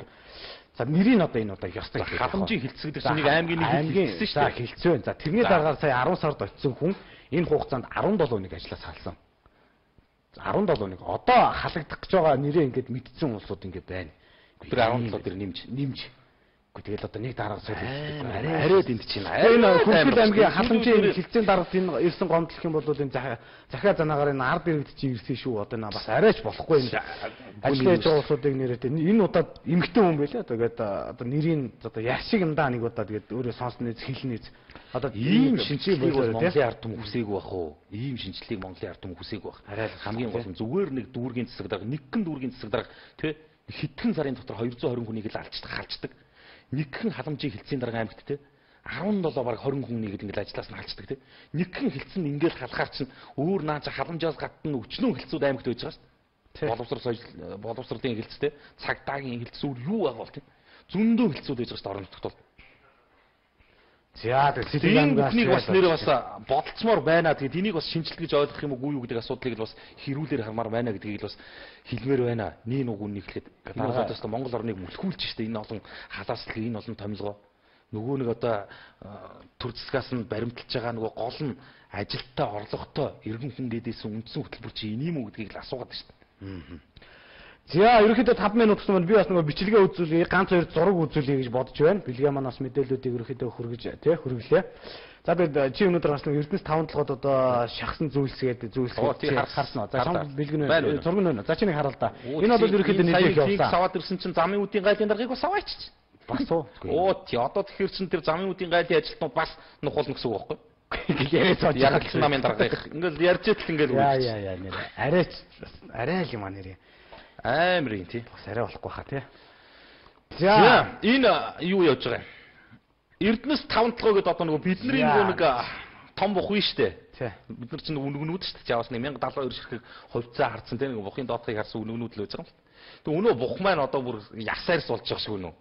за нэрийг одоо энэ удаа ёстой халамжийн хилцээ гэдэг чинь нэг аймгийн нэг хилцээ шүү дээ. Хилцээ байна. За тэрний дараагаар сая 10 сард очисон хүн энэ хугацаанд 17 нэг ажлаас халсан. 17 нэг одоо халагдах гэж байгаа нэрээ ингээд мэдсэн улсууд ингээд байна. Тэр 17 дээр нэмж Тэгэл одоо нэг дараагаар суулж арайд энд чинь энэ Хөвсгөл аймгийн халамжийн хилцээний даргалт энэ ирсэн гомдлох юм бол энэ захиа занаагаар энэ ард иргэд чи ирсэн шүү. Одоо энэ бас арайч болохгүй энэ ажиллаж байгаа улсуудыг нэрээ энэ удаад эмгтэн хүн байлаа. Тэгээд одоо нэрийн одоо яшиг юм даа нэг удаа тэгээд өөрөө сонсноо хэлнэ. Одоо ийм шинжилгээг бол Монголын ард түмэн хүсээгүй бах уу? Ийм шинжилгээг Монголын ард түмэн хүсээгүй бах. Хамгийн гол нь зүгээр нэг дүүргийн засаг дарга, нэгэн дүүргийн засаг дарга тий хэдхэн сарын дотор 220 хүнийг л халждаг. Нэгхэн халамжийн хилцээний дарга аймагт те 17 баг 20 хүнийг ингээд ажиллаас нь халждаг те нэгхэн хилцэн ингээд халахаар чинь өөр нааж халамжаас гадна өчнөө хилцүүд аймагт байж байгаа шүү дээ. Боловсролын хилцтэй цагдаагийн хилцүүд юу байгаа бол те зөндөө хилцүүд байж байгаа шүү дээ орон нутгад бол. За тийм бүхнийг бас нэр бас бодолцмоор байна. Тэгээд энийг бас шинжилт гэж ойлгох юм уу юу гэдэг асуудлыг л бас хэрүүлэр хармаар байна гэдгийг л бас хэлмээр байна. Нэг нүгүнийг хэлэхэд энэ бол одоо Монгол орныг мүлхүүлж штэ энэ олон халааслаг энэ олон томилгоо. Нөгөө нэг одоо төр засгаас нь баримталж байгаа нөгөө гол нь ажилтаа орлоготой иргэн хүн гэдээсэн үндсэн хөтөлбөр чи энэ юм уу гэдгийг л асуугаад штэ. За ерөнхийдөө 5 минут гэсэн маань би бас нөгөө бичлэгээ үзүүлээ, ганц хоёр зураг үзүүлэе гэж бодож байна. Бэлгээ манаас мэдээллүүдийг ерөнхийдөө хүргэлээ. За тэгээд чи өнөөдөр бас нөгөө Эрдэнэс 5-7-од одоо шахсан зүйлсгээд харсан уу? За шам бэлгэн зураг нь байна. За чи нэг хараа л да. Энэ бол ерөнхийдөө нийлэх явсан. Саваад ирсэн чинь замын үдийн гайлын даргаыг бас аваачих. Бас уу? Тий одоо тэгэхээр чин тэр замын үдийн гайлын ажилтнууд бас нухуулна гэсэн үг байхгүй? Яриад сууж яг намын даргаыг ингээл ярьж идэл ингээл үү. Яа нэр. Арай л юм аа нэр. Амар юм тий. Бас арай болохгүй хаа тий. За энэ юу явж байгаа юм? Эрдэнэс 5-7 гэдэг одоо нөгөө бидний нөгөө нэг том бух нь штэ. Бид нар чинь үнэгнүүд штэ. Жаваас 1072 ширхэг хувьцаа харцсан тий нөгөө бухын доотхыг харсан үнэгнүүд л байж байгаа юм. Тэг өнөө бух маань одоо бүр ясаарс болж байгаа шиг үнэ.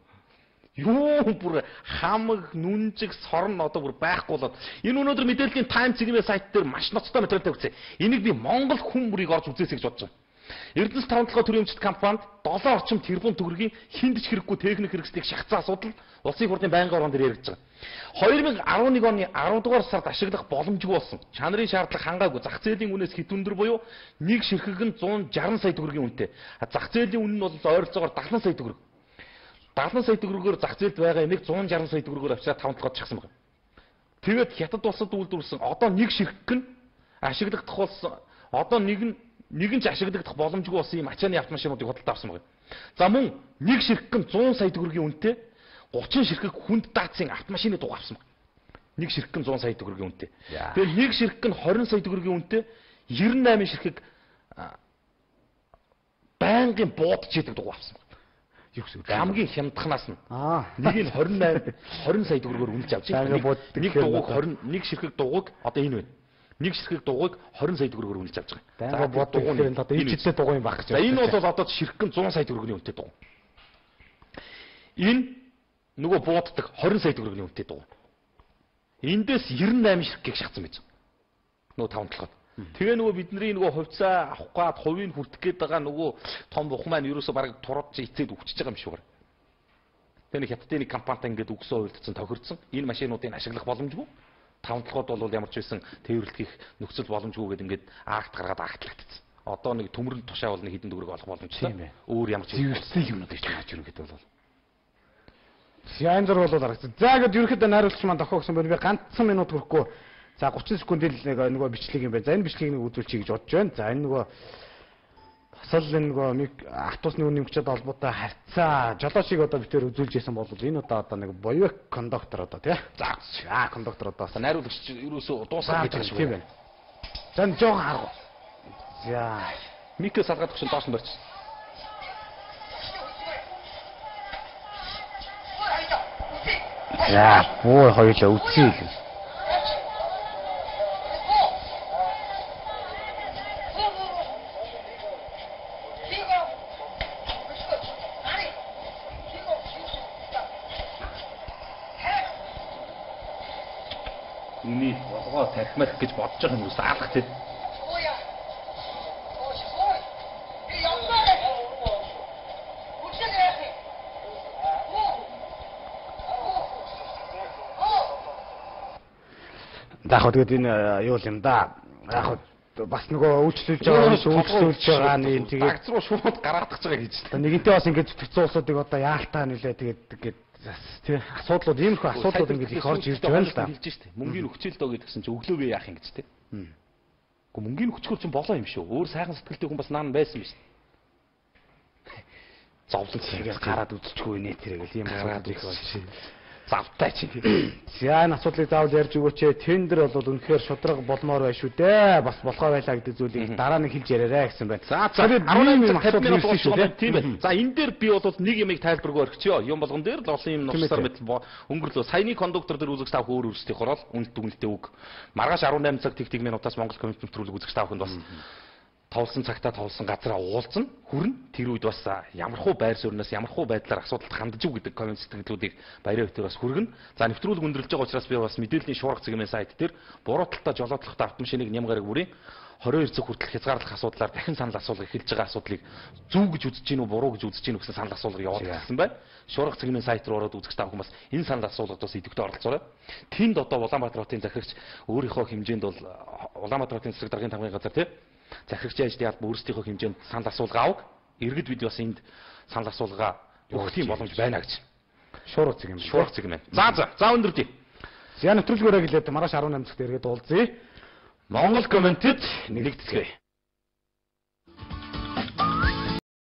Юу бүр хамаг нүнжиг сорн одоо бүр байхгүй болоод энэ өнөөдөр мэдээллийн тайм цэгмээ сайт дээр маш ноцтой материал тавьчихсан. Энийг би Монгол хүн бүрийг орж үзээсэй гэж бодож байгаа. Эрдэнэс 5-7 төрийн өмчт компанид 7 орчим тэрбум төгрөгийн хиндэж хэрэггүй техник хэрэгслийг шахацсан асуудал улсын хурлын байнгын оргон дээр яригдж байгаа. 2011 оны 10 дугаар сард ашиглах боломжгүй болсон. Чанарын шаардлага хангаагүй зах зээлийн үнээс хэд өндөр буюу нэг ширхэг нь 160 сая төгрөгийн үнэтэй. Зах зээлийн үнэ нь бол ойролцоогоор 70 сая төгрөг. 70 сая төгрөгөөр зах зээлд байгаа нэг 160 сая төгрөгөөр авчираад 5-7-д чагсан байна. Тэгээд хятад улсад үйлдвэрлэсэн одоо нэг ширхэг нь ашиглагдах болсон. Одоо нэг нь ч ашиглагдах боломжгүй болсон юм ачааны автомашинуудыг худалдаа авсан байна. За мөн нэг ширхэг нь 100 сая төгрөгийн үнэтэй 30 ширхэг хүнд даацын автомашины дуг авсан байна. Нэг ширхэг нь 100 сая төгрөгийн үнэтэй. Тэгээд нэг ширхэг нь 20 сая төгрөгийн үнэтэй 98 ширхэг байнгын буудаж идэг дуг авсан байна. Юу гэсэн үг хамгийн хямдханаас нь нэг нь 20 сая төгрөгөөр үнэлж авч байгаа. Нэг дугуйг 21 ширхэг дугуйг одоо энэ байна. Нэг ширхэг дугуйг 20 сая төгрөгөөр үнэлж авч байгаа. За бод дугуйг одоо энэ чидтэй дугуй юм баг гэж. За энэ бол одоо ширхэг нь 100 сая төгрөгийн үнэтэй дугуй. Энэ нөгөө бууддаг 20 сая төгрөгийн үнэтэй дугуй. Эндээс 98 ширхгийг шахсан байж байгаа. Нөгөө 5-7-од. Тэгээ нөгөө бидний нөгөө хувьцаа авах гад хувийг хүртэх гээд байгаа нөгөө том бух маань ерөөсө бараг турууд эцээд өгчөж байгаа юм шиг байна. Тэгээ нэг хятадын нэг компанитай ингээд өгсөн хувилдсан тохирцсон. Энэ машинуудыг ашиглах боломжгүй. 5-7-од бол ямар ч байсан тээвэрлэх их нөхцөл боломжгүй гэдэг ингээд акт гаргаад актлагдсан. Одоо нэг төмөрөнд тушаа бол нэг хэдэн төгрөг олох боломжтой. Өөр ямар ч зэвсэг юмнууд гэж хааж ерөнхийдөө бол. Янзар бол харагдсан. За ингээд ерөнхийдөө найруулагч маань тохио гэсэн байна. Би ганцхан минут хүрэхгүй. За 30 секундын нөгөө бичлэг юм байна. За энэ бичлэгийг нэг үзүүлчихье гэж бодож байна. За энэ нөгөө бас л энэ нөгөө автобусны үнийн хүчтэй холбоотой харьцаа жолоочийг одоо битээр үзүүлж ясан бол энэ одоо нэг боёвик кондуктор одоо тий. За кондуктор одоо найруулагч ерөөсөө дуусах гэж байна. За энэ жоохон харах. За микро салгаад өгсөн доош нь барьчих. За буу хоёулаа үтсий. Үний болгоо тархимах гэж бодож байгаа юм уу? Заалах тий. За яг тэгээд энэ юу юм да. Яг бас нөгөө үйлчлүүлж байгаа нь тэгээд багц руу шууд гаргаадах байгаа гэж. Нэгэнтээ бас ингэж төцсөн улсуудыг одоо яалтаа нэлээ тэгээд тий асуудлууд иймэрхүү асуудлууд ингэж их орж ирж байна л да. Хэлж штэ. Мөнгөний өгчөөл дөө гэдгсэн чинь өглөөгөө яах юм гэж тий. Гэхдээ мөнгөний өгчгөл чинь болоо юм шүү. Өөр сайхан сэтгэлтэй хүн бас наан байсан биш. Зовлон тэгээд гараад үзчихгүй нэ тэрэг л юм гараад их болж. Завтай чи. За энэ асуудлыг заавал ярьж өгөөч. Тендер бол үнэхээр шудраг болмоор байна шүү дээ. Бас болохоо байлаа гэдэг зүйлийг дараа нь хэлж яриарай гэсэн байна. За 18 50 минут болсон шүү дээ. Тийм байна. За энэ дээр би бол нэг юмыг тайлбаргүй орхичихё. Юм болгон дээр л олон юм нуцсаар мэтэл өнгөрлөө. Саяны кондуктор дээр үзэгч таах өөр өөрсдийн хороол үнэлт дүгнэлтээ үг. Маргааш 18 цаг тэг минутаас Монгол комментмент төрүүлэг үзэгч таахынд бас тоглосон цагтаа тоглосон газараа уулзна, хүрнэ. Тэр үед бас ямархуу байр суурьнаас ямархуу байдлаар асуудалд хандж ив гэдэг комент сэтгэлдлүүдийг баярын өтөр бас хүргэнэ. За нэвтрүүлэг өндөрлөж байгаа учраас би бас мэдээллийн шуурга цэгмийн сайт дээр буруу талтай жолоодлоготой автомашиныг нямгараг бүрийн 22 цаг хүртэл хязгаарлах асуудлаар дахин санал асуулга эхэлж байгаа асуудлыг зөв гэж үзэж гин үү буруу гэж үзэж гин үү гэсэн санал асуулгыг явуулдаг гэсэн байна. Шуурга цэгмийн сайт руу ороод үзэх та бүхэн бас энэ санал асуулгад бас идэвхтэй оролцоорой. Тэнд одоо Улаанбаатар хотын захирагч өөрийнхөө хэмжээнд бол Улаанбаатар хотын засаг даргын тамгын газар тий захирагчийн ажлын албан өөрсдийнхөө хэмжээнд санал асуулга авах. Иргэд бид бас энд санал асуулга өгөх тийм боломж байна гэж. Шуурга цэгмийн. За өндөрлөе. За нэвтрүүлгээрээ гэлээд маргааш 18 цагт эргээд уулзъя. Монгол комментэд нэгтгэе.